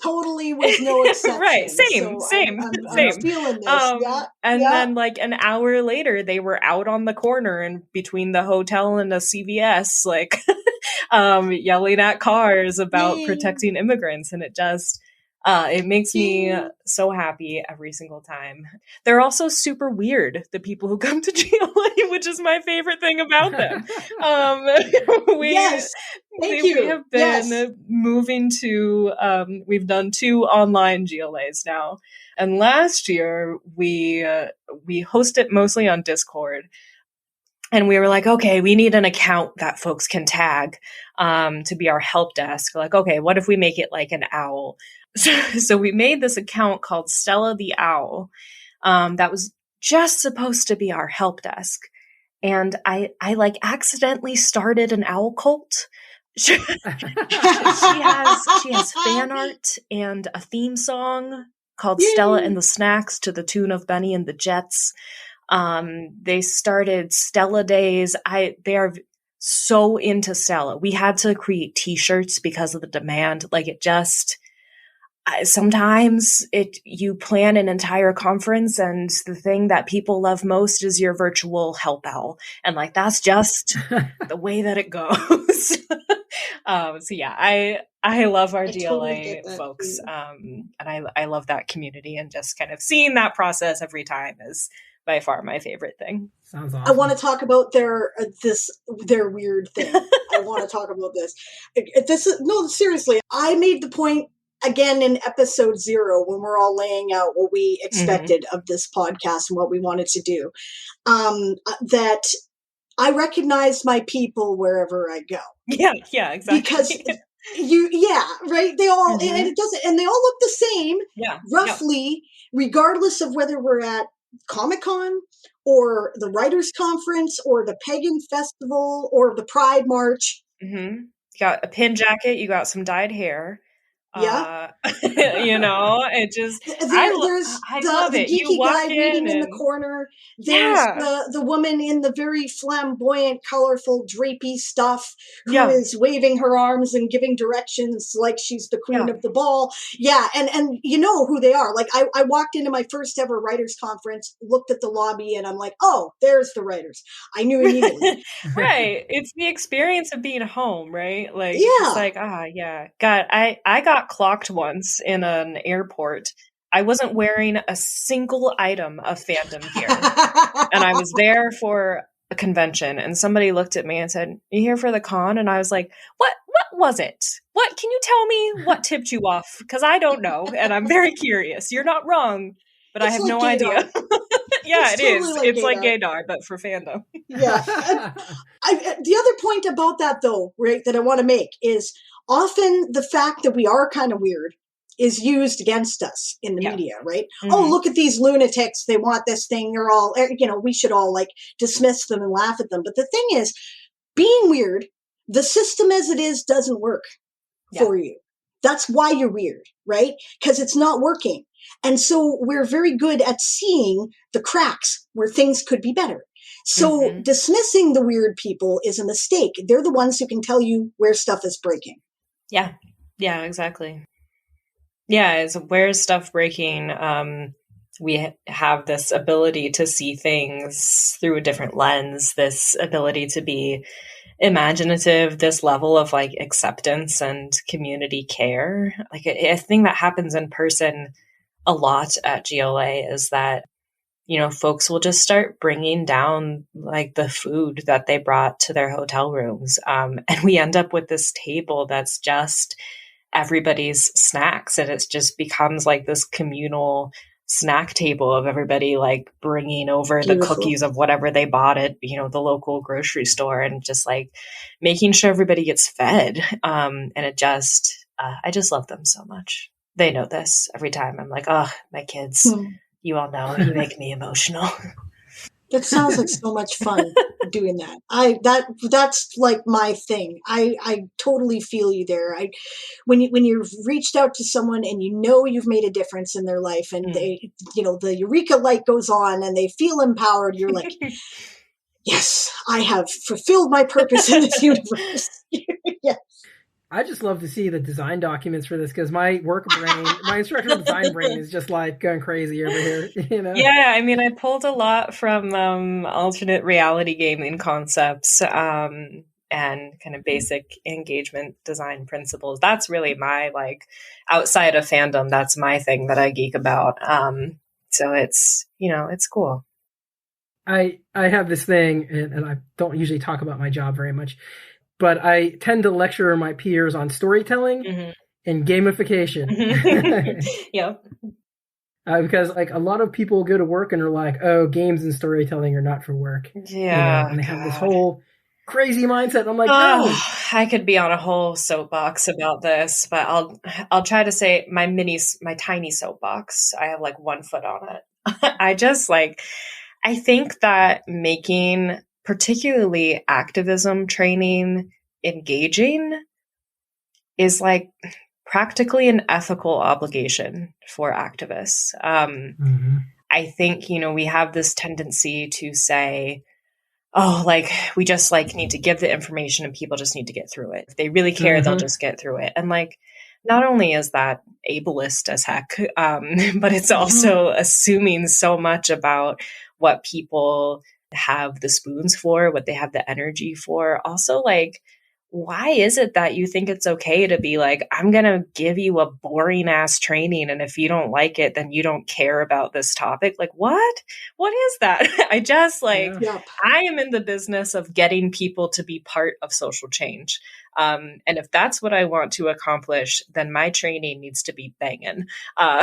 totally with no exception. Right. Same. I'm feeling this. And then like an hour later, they were out on the corner and between the hotel and a CVS, like, yelling at cars about protecting immigrants. And It makes me so happy every single time. They're also super weird, the people who come to GLA, which is my favorite thing about them. Yes. Thank you. We have been moving to, we've done 2 online GLAs now. And last year we host it mostly on Discord. And we were like, okay, we need an account that folks can tag to be our help desk. Like, okay, what if we make it like an owl? So we made this account called Stella the Owl that was just supposed to be our help desk. And I like accidentally started an owl cult. She has fan art and a theme song called Stella and the Snacks to the tune of Benny and the Jets. They started Stella Days. They are so into Stella. We had to create t-shirts because of the demand. Like it just, sometimes you plan an entire conference and the thing that people love most is your virtual help owl. And like, that's just the way that it goes. So yeah, I love our GLA folks. And I love that community, and just kind of seeing that process every time is by far my favorite thing. Sounds awesome. I want to talk about their weird thing. I want to talk about this. Seriously, I made the point again in episode 0 when we're all laying out what we expected of this podcast and what we wanted to do. That I recognize my people wherever I go. Yeah, exactly. Because right. They all and it doesn't, and they all look the same. Yeah, roughly, regardless of whether we're at Comic-Con or the Writers' Conference or the Pagan Festival or the Pride March. You got a pin jacket, you got some dyed hair. Yeah. It just, I love the it. Geeky You walk guy reading in the corner. There's the woman in the very flamboyant, colorful, drapey stuff who is waving her arms and giving directions like she's the queen of the ball. Yeah, and you know who they are. Like I walked into my first ever writers conference, looked at the lobby, and I'm like, oh, there's the writers. I knew immediately. Right. It's the experience of being home, right? Like, it's like, God, I got clocked once in an airport. I wasn't wearing a single item of fandom gear. And I was there for a convention, and somebody looked at me and said, "You here for the con?" And I was like, what was it? What, can you tell me what tipped you off? Because I don't know, and I'm very curious. You're not wrong, but I have no idea. Yeah, it is. It's like gaydar, but for fandom. Yeah. The other point about that, though, right, that I want to make is often the fact that we are kind of weird is used against us in the media, right? Oh, look at these lunatics. They want this thing. They're all, we should all like dismiss them and laugh at them. But the thing is, being weird, the system as it is doesn't work for you. That's why you're weird, right? Because it's not working. And so we're very good at seeing the cracks where things could be better. So dismissing the weird people is a mistake. They're the ones who can tell you where stuff is breaking. Yeah. Yeah, exactly. Yeah, it's where is stuff breaking? We have this ability to see things through a different lens, this ability to be imaginative, this level of like acceptance and community care. Like a thing that happens in person a lot at GLA is that, folks will just start bringing down like the food that they brought to their hotel rooms. And we end up with this table that's just everybody's snacks, and it just becomes like this communal snack table of everybody like bringing over the cookies of whatever they bought at the local grocery store, and just like making sure everybody gets fed. And it just I just love them so much. They know this. Every time I'm like, oh, my kids, you all know, you make me emotional. That sounds like so much fun doing that. That's like my thing. I totally feel you there. When you've reached out to someone and you've made a difference in their life, and they, the eureka light goes on and they feel empowered, you're like, yes, I have fulfilled my purpose in this universe. Yes. I just love to see the design documents for this, because my work brain, my instructional design brain is just like going crazy over here, Yeah, I mean, I pulled a lot from alternate reality gaming concepts. and kind of basic engagement design principles. That's really my, like, outside of fandom, that's my thing that I geek about. So it's, it's cool. I have this thing, and I don't usually talk about my job very much, but I tend to lecture my peers on storytelling and gamification. Yep. Because like a lot of people go to work and are like, oh, games and storytelling are not for work. Yeah. And they have this whole crazy mindset. I'm like, no. I could be on a whole soapbox about this, but I'll try to say my tiny soapbox. I have like 1 foot on it. I think that making particularly activism training engaging is like practically an ethical obligation for activists. I think, we have this tendency to say, oh, like, we just like need to give the information and people just need to get through it. If they really care, they'll just get through it. And like, not only is that ableist as heck, but it's also assuming so much about what people have the spoons for, what they have the energy for. Also, like, why is it that you think it's okay to be like, I'm going to give you a boring ass training, and if you don't like it, then you don't care about this topic? Like, what? What is that? I just like, I am in the business of getting people to be part of social change. And if that's what I want to accomplish, then my training needs to be banging.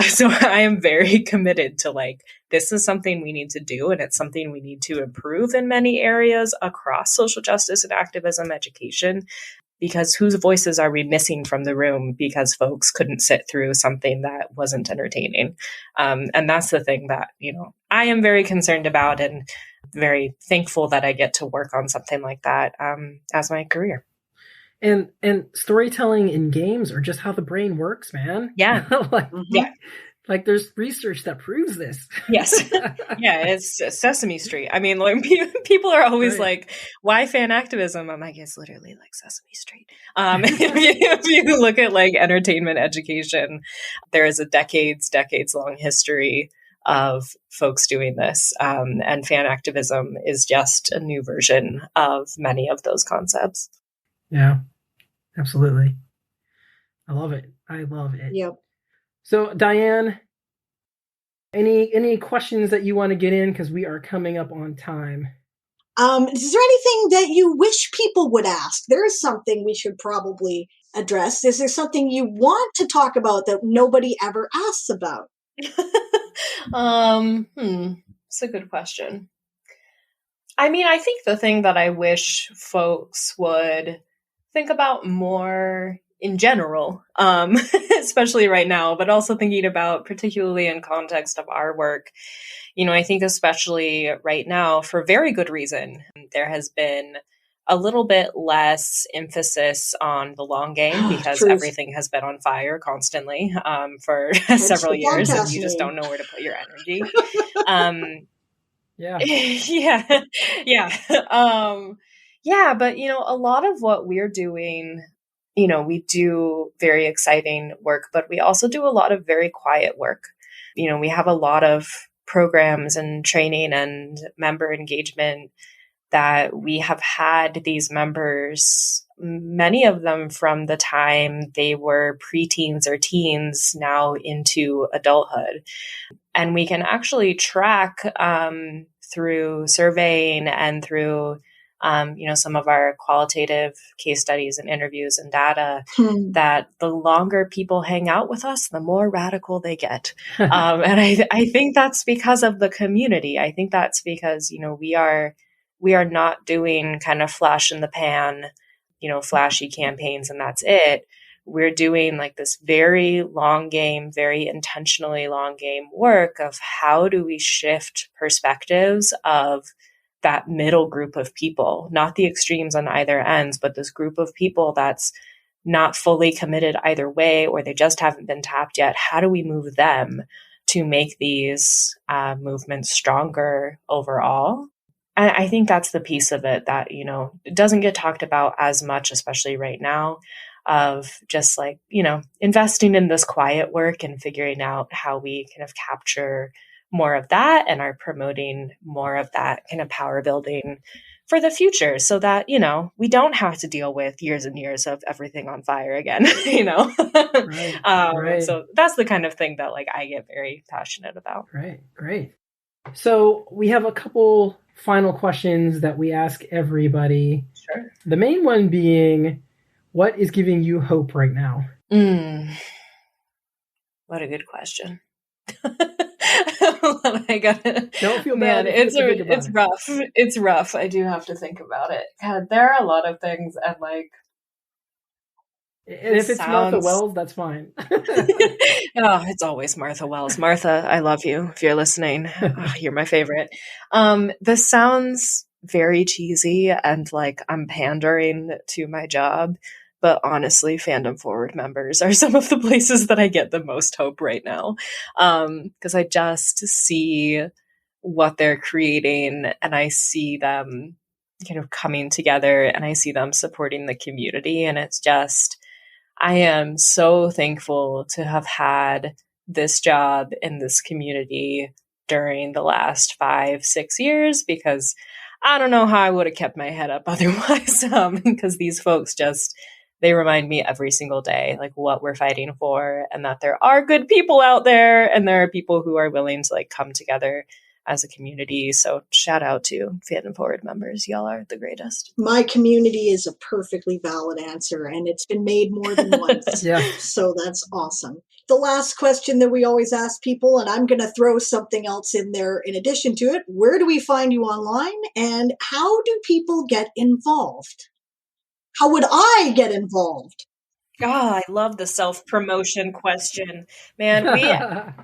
So I am very committed to like, this is something we need to do, and it's something we need to improve in many areas across social justice and activism education, because whose voices are we missing from the room because folks couldn't sit through something that wasn't entertaining? And that's the thing that, I am very concerned about, and very thankful that I get to work on something like that as my career. And storytelling in games are just how the brain works, man. Yeah. Like there's research that proves this. Yes. Yeah, it's Sesame Street. I mean, like, people are always like, why fan activism? I'm like, it's literally like Sesame Street. If you look at like entertainment education, there is a decades long history of folks doing this. And fan activism is just a new version of many of those concepts. Yeah, absolutely. I love it. Yep. So, Diane, any questions that you want to get in, because we are coming up on time? Is there anything that you wish people would ask? There is something we should probably address. Is there something you want to talk about that nobody ever asks about? It's a good question. I mean, I think the thing that I wish folks would think about more in general, especially right now, but also thinking about particularly in context of our work, I think especially right now, for very good reason, there has been a little bit less emphasis on the long game because everything has been on fire constantly for several years, and you just don't know where to put your energy. But a lot of what we're doing, we do very exciting work, but we also do a lot of very quiet work. We have a lot of programs and training and member engagement that we have had these members, many of them from the time they were preteens or teens, now into adulthood. And we can actually track through surveying and through some of our qualitative case studies and interviews and data that the longer people hang out with us, the more radical they get. And I think that's because of the community. I think that's because, we are not doing kind of flash in the pan, flashy campaigns and that's it. We're doing like this very long game, very intentionally long game work of how do we shift perspectives of that middle group of people, not the extremes on either ends, but this group of people that's not fully committed either way, or they just haven't been tapped yet. How do we move them to make these movements stronger overall? And I think that's the piece of it that, it doesn't get talked about as much, especially right now, of just investing in this quiet work and figuring out how we kind of capture more of that and are promoting more of that kind of power building for the future so that, we don't have to deal with years and years of everything on fire again, Right. Right. So that's the kind of thing that like I get very passionate about. Right. Great. So we have a couple final questions that we ask everybody. Sure. The main one being, what is giving you hope right now? What a good question. I gotta, don't feel man, bad. It's rough. It's rough. I do have to think about it. God, there are a lot of things, and like, and if it's Martha Wells, that's fine. It's always Martha Wells. Martha, I love you. If you're listening, you're my favorite. This sounds very cheesy and like I'm pandering to my job. But honestly, Fandom Forward members are some of the places that I get the most hope right now. Because I just see what they're creating and I see them kind of coming together and I see them supporting the community. And it's just, I am so thankful to have had this job in this community during the last 5-6 years, because I don't know how I would have kept my head up otherwise. Because these folks just, they remind me every single day, like what we're fighting for and that there are good people out there and there are people who are willing to like come together as a community. So shout out to Fandom Forward members. Y'all are the greatest. My community is a perfectly valid answer and it's been made more than once. Yeah. So that's awesome. The last question that we always ask people, and I'm going to throw something else in there in addition to it. Where do we find you online and how do people get involved? How would I get involved? I love the self-promotion question. Man,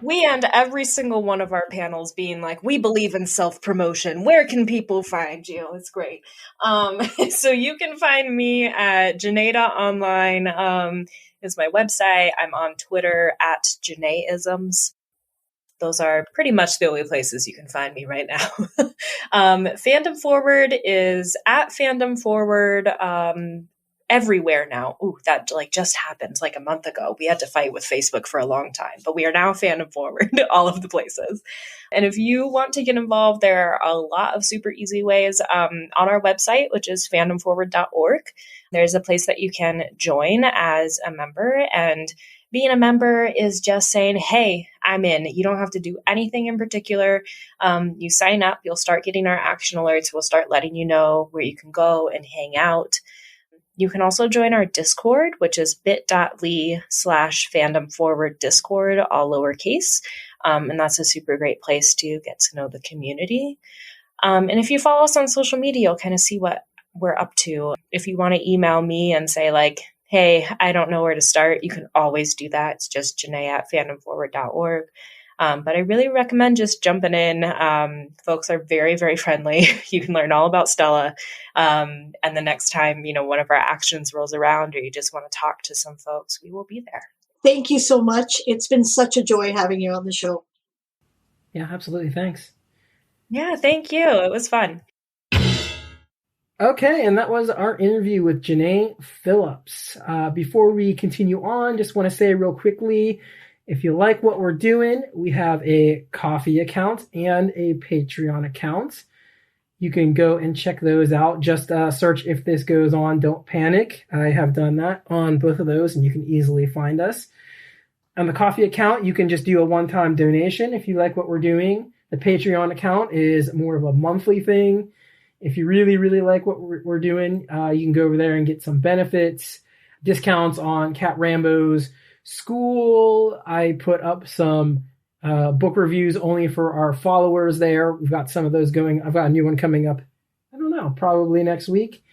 we end every single one of our panels being like, we believe in self-promotion. Where can people find you? It's great. So you can find me at Janae online is my website. I'm on Twitter at Janaeisms. Those are pretty much the only places you can find me right now. Fandom Forward is at Fandom Forward everywhere now. Ooh, that like just happened like a month ago. We had to fight with Facebook for a long time, but we are now Fandom Forward all of the places. And if you want to get involved, there are a lot of super easy ways. On our website, which is fandomforward.org, there's a place that you can join as a member, and being a member is just saying, hey, I'm in. You don't have to do anything in particular. You sign up, you'll start getting our action alerts. We'll start letting you know where you can go and hang out. You can also join our Discord, which is bit.ly/Fandom Forward Discord, all lowercase. And that's a super great place to get to know the community. And if you follow us on social media, you'll kind of see what we're up to. If you want to email me and say like, hey, I don't know where to start, you can always do that. It's just Janae at fandomforward.org. But I really recommend just jumping in. Folks are very, very friendly. You can learn all about Stella. And the next time, one of our actions rolls around or you just want to talk to some folks, we will be there. Thank you so much. It's been such a joy having you on the show. Yeah, absolutely. Thanks. Yeah, thank you. It was fun. Okay, and that was our interview with Janae Phillips. Before we continue on, just want to say real quickly, if you like what we're doing, we have a Ko-fi account and a Patreon account. You can go and check those out. Just search If This Goes On, Don't Panic. I have done that on both of those, and you can easily find us. On the Ko-fi account, you can just do a one-time donation if you like what we're doing. The Patreon account is more of a monthly thing. If you really, really like what we're doing, you can go over there and get some benefits, discounts on Cat Rambo's school. I put up some book reviews only for our followers there. We've got some of those going. I've got a new one coming up, I don't know, probably next week.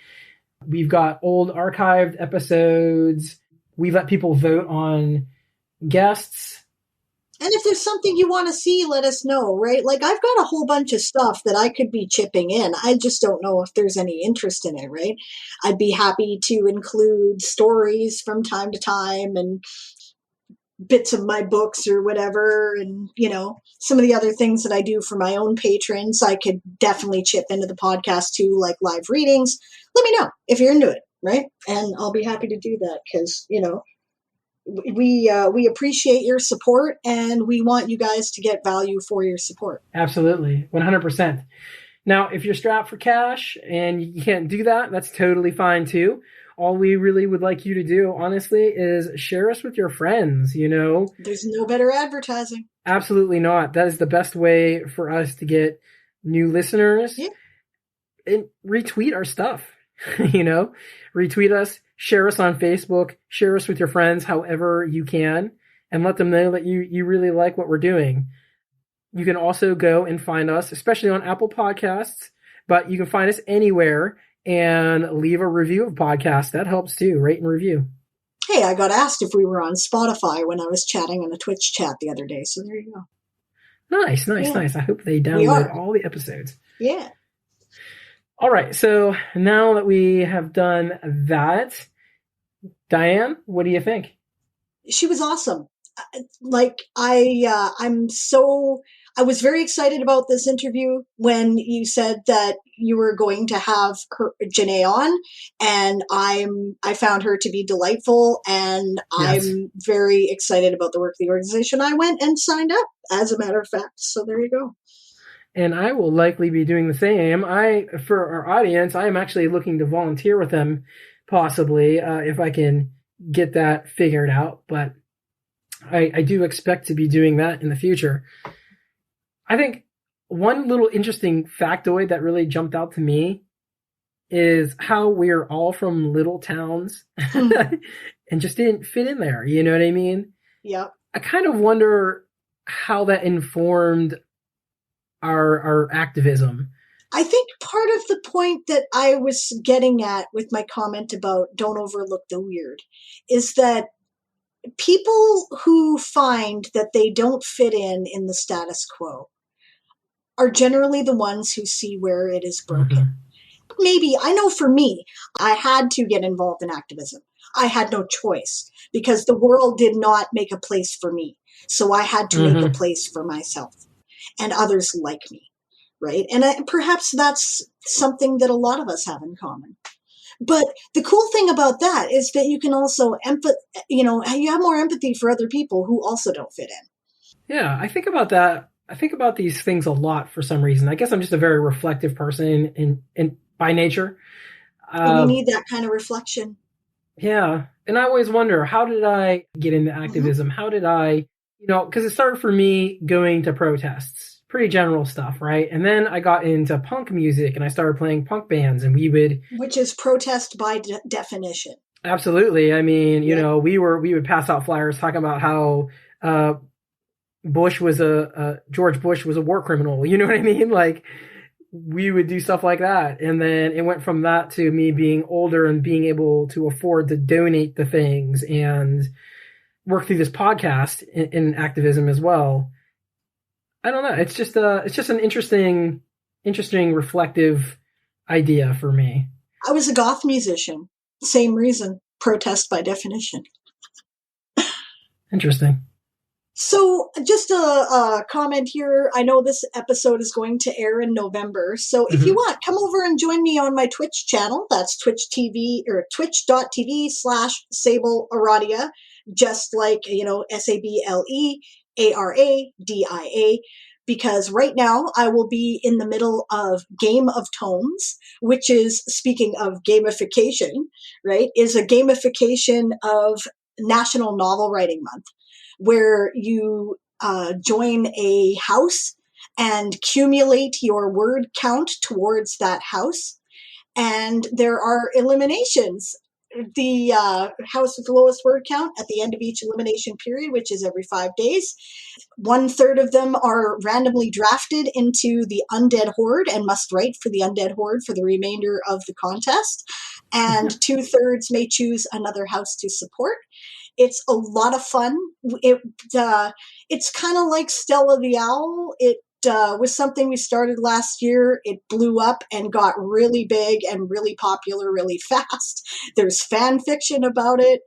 We've got old archived episodes. We let people vote on guests. And if there's something you want to see, let us know, right? Like, I've got a whole bunch of stuff that I could be chipping in. I just don't know if there's any interest in it, right? I'd be happy to include stories from time to time and bits of my books or whatever. And, some of the other things that I do for my own patrons, I could definitely chip into the podcast too, like live readings. Let me know if you're into it, right? And I'll be happy to do that because, we appreciate your support, and we want you guys to get value for your support. Absolutely, 100%. Now, if you're strapped for cash and you can't do that, that's totally fine too. All we really would like you to do, honestly, is share us with your friends, you know? There's no better advertising. Absolutely not. That is the best way for us to get new listeners. Yeah. And retweet our stuff, you know? Retweet us, share us on Facebook, share us with your friends however you can, and let them know that you really like what we're doing. You can also go and find us, especially on Apple Podcasts, but you can find us anywhere and leave a review of podcast. That helps too. Rate and review. Hey, I got asked if we were on Spotify when I was chatting on a Twitch chat the other day. So there you go. Nice. I hope they download all the episodes. Yeah. All right. So now that we have done that, Diane, what do you think? She was awesome. I was very excited about this interview when you said that you were going to have Janae on, and I found her to be delightful, and yes. I'm very excited about the work of the organization. I went and signed up, as a matter of fact. So there you go. And I will likely be doing the same. For our audience, I am actually looking to volunteer with them, possibly, if I can get that figured out. But I do expect to be doing that in the future. I think one little interesting factoid that really jumped out to me is how we're all from little towns and just didn't fit in there. You know what I mean? Yeah. I kind of wonder how that informed our activism. I think part of the point that I was getting at with my comment about don't overlook the weird is that people who find that they don't fit in the status quo are generally the ones who see where it is broken. Mm-hmm. Maybe, I know for me, I had to get involved in activism. I had no choice because the world did not make a place for me. So I had to make a place for myself and others like me, right? And perhaps that's something that a lot of us have in common. But the cool thing about that is that you can also you have more empathy for other people who also don't fit in. Yeah, I think about that. I think about these things a lot for some reason. I guess I'm just a very reflective person in by nature. You need that kind of reflection. Yeah. And I always wonder, how did I get into activism? How did I, because it started for me going to protests, pretty general stuff, right? And then I got into punk music and I started playing punk bands, and which is protest by definition. Absolutely. I mean, we would pass out flyers talking about how, George Bush was a war criminal. You know what I mean? Like, we would do stuff like that. And then it went from that to me being older and being able to afford to donate the things and work through this podcast in activism as well. I don't know. It's just an interesting, reflective idea for me. I was a goth musician. Same reason. Protest by definition. Interesting. So just a comment here. I know this episode is going to air in November. So if you want, come over and join me on my Twitch channel. That's Twitch.tv /Sable Aradia, just like, SableAradia, because right now I will be in the middle of Game of Tomes, which is, speaking of gamification, right, is a gamification of National Novel Writing Month, where you join a house and accumulate your word count towards that house. And there are eliminations. The house with the lowest word count at the end of each elimination period, which is every 5 days. 1/3 of them are randomly drafted into the Undead Horde and must write for the Undead Horde for the remainder of the contest. And 2/3 may choose another house to support. It's a lot of fun. It's kind of like Stella the Owl. It was something we started last year. It blew up and got really big and really popular really fast. There's fan fiction about it.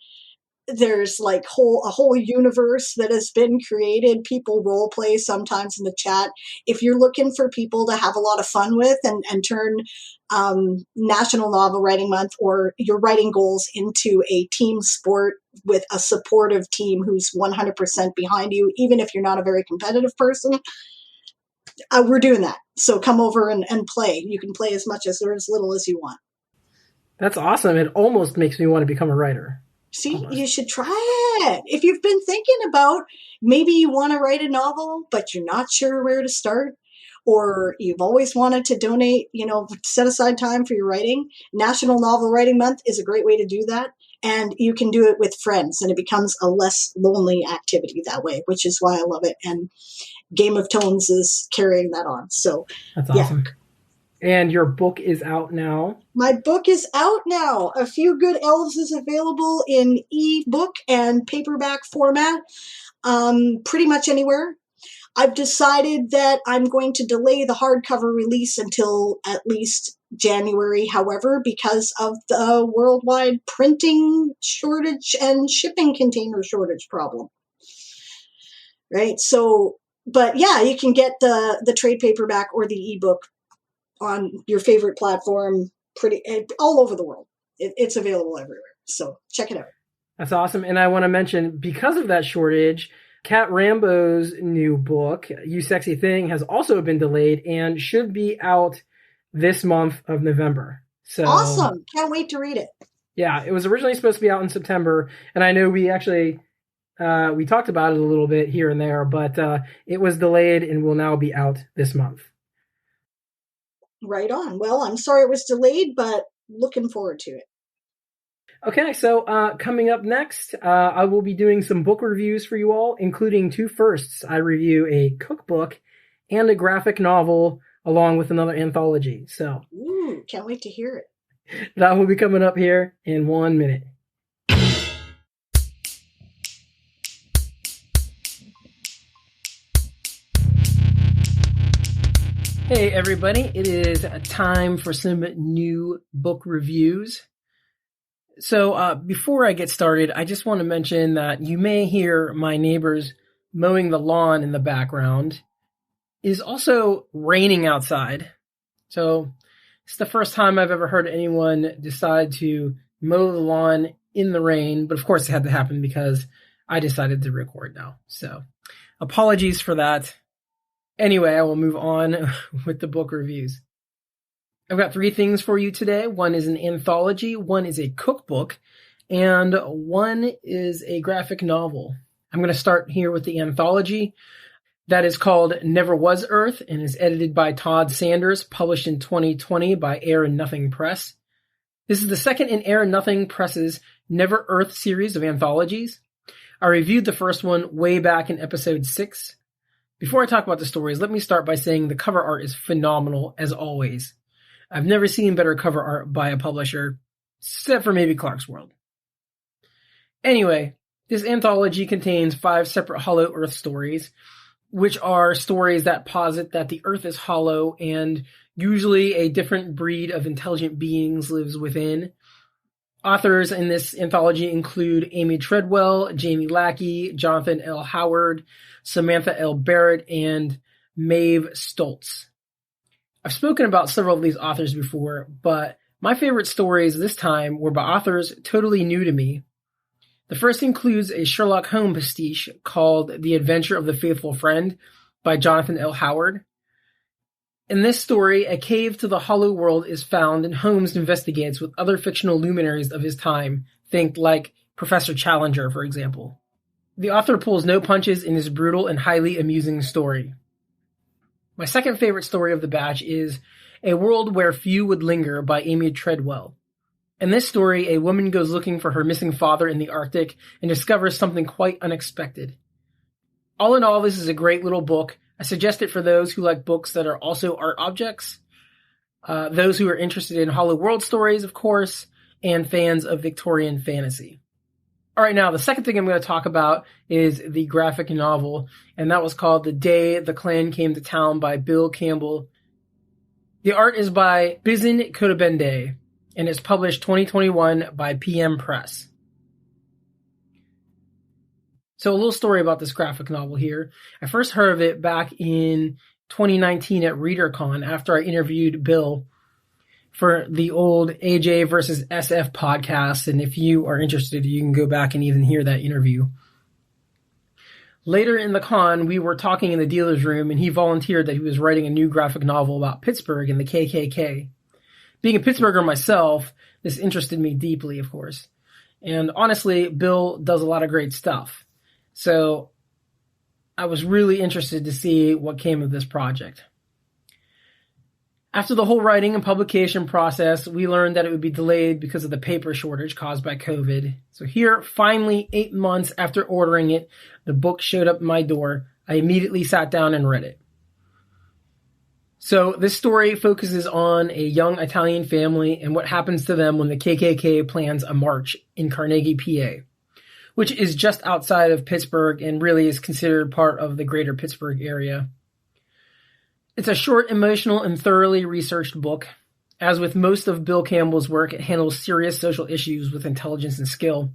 There's like a whole universe that has been created. People role play sometimes in the chat. If you're looking for people to have a lot of fun with and turn National Novel Writing Month or your writing goals into a team sport with a supportive team who's 100% behind you, even if you're not a very competitive person, we're doing that. So come over and play. You can play as much or as little as you want. That's awesome. It almost makes me want to become a writer. See, almost. You should try it. If you've been thinking about maybe you want to write a novel, but you're not sure where to start, or you've always wanted to donate, set aside time for your writing, National Novel Writing Month is a great way to do that. And you can do it with friends, and it becomes a less lonely activity that way, which is why I love it. And Game of Tones is carrying that on. So that's awesome. Yeah. And your book is out now. My book is out now. A Few Good Elves is available in ebook and paperback format, pretty much anywhere. I've decided that I'm going to delay the hardcover release until at least January, however, because of the worldwide printing shortage and shipping container shortage problem. Right? So, but yeah, you can get the trade paperback or the ebook on your favorite platform all over the world. It's available everywhere. So check it out. That's awesome. And I want to mention, because of that shortage, Kat Rambo's new book, You Sexy Thing, has also been delayed and should be out this month of November. So awesome. Can't wait to read it. Yeah, it was originally supposed to be out in September. And I know we actually, we talked about it a little bit here and there, but it was delayed and will now be out this month. Right on. Well, I'm sorry it was delayed, but looking forward to it. Okay, so coming up next, I will be doing some book reviews for you all, including two firsts. I review a cookbook and a graphic novel, along with another anthology. So, can't wait to hear it. That will be coming up here in 1 minute. Hey everybody, it is time for some new book reviews. So before I get started, I just want to mention that you may hear my neighbors mowing the lawn in the background. It is also raining outside. So it's the first time I've ever heard anyone decide to mow the lawn in the rain. But of course it had to happen because I decided to record now. So apologies for that. Anyway, I will move on with the book reviews. I've got 3 things for you today. One is an anthology, one is a cookbook, and one is a graphic novel. I'm going to start here with the anthology that is called NeverwasEarth and is edited by Todd Sanders, published in 2020 by Air and Nothing Press. This is the second in Air and Nothing Press's NeverwasEarth series of anthologies. I reviewed the first one way back in episode 6. Before I talk about the stories, let me start by saying the cover art is phenomenal, as always. I've never seen better cover art by a publisher, except for maybe Clarkesworld. Anyway, this anthology contains 5 separate Hollow Earth stories, which are stories that posit that the Earth is hollow and usually a different breed of intelligent beings lives within. Authors in this anthology include Amy Treadwell, Jamie Lackey, Jonathan L. Howard, Samantha L. Barrett, and Maeve Stoltz. I've spoken about several of these authors before, but my favorite stories this time were by authors totally new to me. The first includes a Sherlock Holmes pastiche called The Adventure of the Faithful Friend by Jonathan L. Howard. In this story, a cave to the hollow world is found and Holmes investigates with other fictional luminaries of his time. Think like Professor Challenger, for example. The author pulls no punches in his brutal and highly amusing story. My second favorite story of the batch is A World Where Few Would Linger by Amy Treadwell. In this story, a woman goes looking for her missing father in the Arctic and discovers something quite unexpected. All in all, this is a great little book. I suggest it for those who like books that are also art objects, those who are interested in Hollow World stories, of course, and fans of Victorian fantasy. All right, now, the second thing I'm going to talk about is the graphic novel, and that was called The Day the Klan Came to Town by Bill Campbell. The art is by Bizhan Khodabandeh, and it's published 2021 by PM Press. So a little story about this graphic novel here. I first heard of it back in 2019 at ReaderCon after I interviewed Bill. for the old AJ versus SF podcast, and if you are interested, you can go back and even hear that interview. Later in the con, we were talking in the dealer's room, and he volunteered that he was writing a new graphic novel about Pittsburgh and the KKK. Being a Pittsburgher myself, this interested me deeply, of course. And honestly, Bill does a lot of great stuff. So I was really interested to see what came of this project. After the whole writing and publication process, we learned that it would be delayed because of the paper shortage caused by COVID. So here, finally, 8 months after ordering it, the book showed up at my door. I immediately sat down and read it. So this story focuses on a young Italian family and what happens to them when the KKK plans a march in Carnegie, PA, which is just outside of Pittsburgh and really is considered part of the greater Pittsburgh area. It's a short, emotional, and thoroughly researched book. As with most of Bill Campbell's work, it handles serious social issues with intelligence and skill.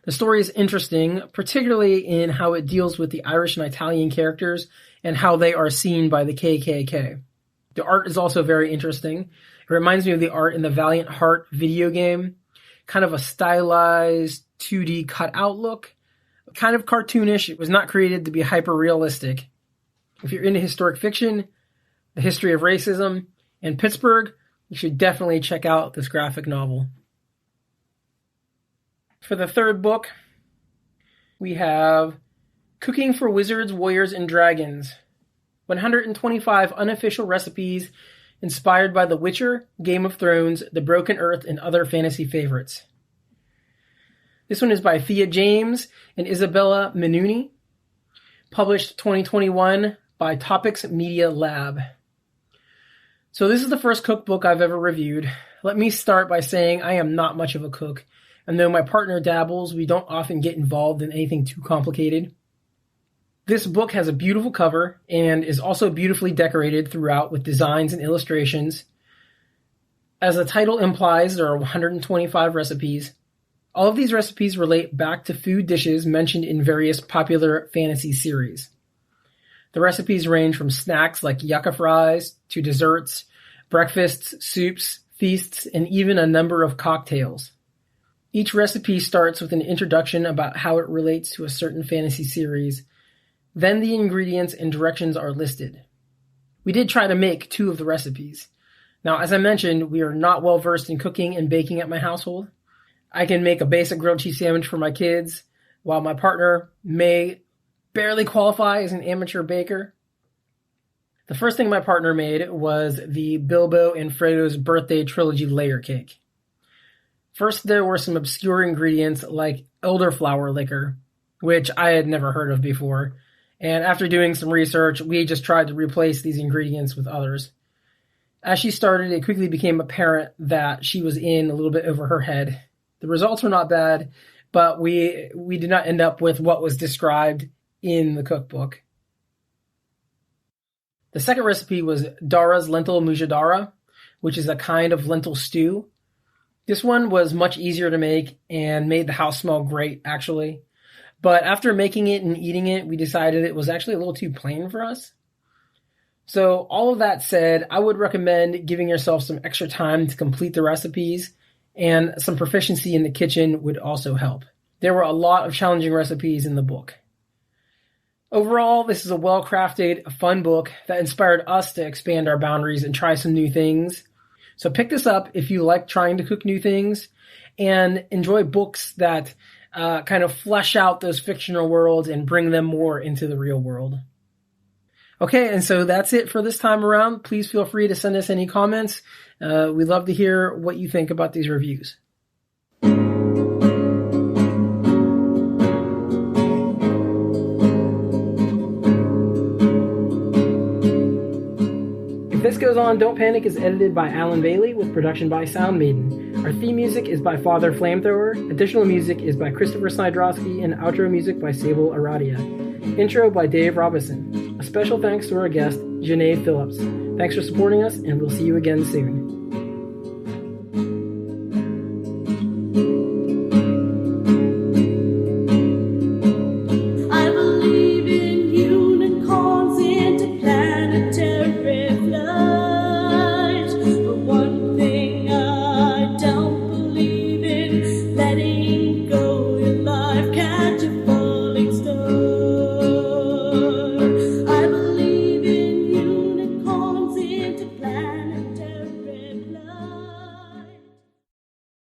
The story is interesting, particularly in how it deals with the Irish and Italian characters and how they are seen by the KKK. The art is also very interesting. It reminds me of the art in the Valiant Heart video game, kind of a stylized 2D cutout look, kind of cartoonish. It was not created to be hyper-realistic. If you're into historic fiction, the history of racism, and Pittsburgh, you should definitely check out this graphic novel. For the third book, we have Cooking for Wizards, Warriors, and Dragons. 125 unofficial recipes inspired by The Witcher, Game of Thrones, The Broken Earth, and other fantasy favorites. This one is by Thea James and Isabella Minunni. Published 2021 by Topics Media Lab. So this is the first cookbook I've ever reviewed. Let me start by saying I am not much of a cook. And though my partner dabbles, we don't often get involved in anything too complicated. This book has a beautiful cover and is also beautifully decorated throughout with designs and illustrations. As the title implies, there are 125 recipes. All of these recipes relate back to food dishes mentioned in various popular fantasy series. The recipes range from snacks like yucca fries to desserts, breakfasts, soups, feasts, and even a number of cocktails. Each recipe starts with an introduction about how it relates to a certain fantasy series. Then the ingredients and directions are listed. We did try to make 2 of the recipes. Now, as I mentioned, we are not well versed in cooking and baking at my household. I can make a basic grilled cheese sandwich for my kids, while my partner may barely qualify as an amateur baker. The first thing my partner made was the Bilbo and Frodo's birthday trilogy layer cake. First, there were some obscure ingredients like elderflower liquor, which I had never heard of before. And after doing some research, we just tried to replace these ingredients with others. As she started, it quickly became apparent that she was in a little bit over her head. The results were not bad, but we did not end up with what was described in the cookbook. The second recipe was Dara's lentil mujadara, which is a kind of lentil stew. This one was much easier to make and made the house smell great, actually. But after making it and eating it, we decided it was actually a little too plain for us. So all of that said, I would recommend giving yourself some extra time to complete the recipes, and some proficiency in the kitchen would also help. There were a lot of challenging recipes in the book. Overall, this is a well-crafted, fun book that inspired us to expand our boundaries and try some new things. So pick this up if you like trying to cook new things and enjoy books that kind of flesh out those fictional worlds and bring them more into the real world. Okay, and so that's it for this time around. Please feel free to send us any comments. We'd love to hear what you think about these reviews. If This Goes On, Don't Panic is edited by Alan Bailey with production by Sound Maiden. Our theme music is by Father Flamethrower. Additional music is by Christopher Snydrowski and outro music by Sable Aradia. Intro by Dave Robison. A special thanks to our guest, Janae Phillips. Thanks for supporting us, and we'll see you again soon.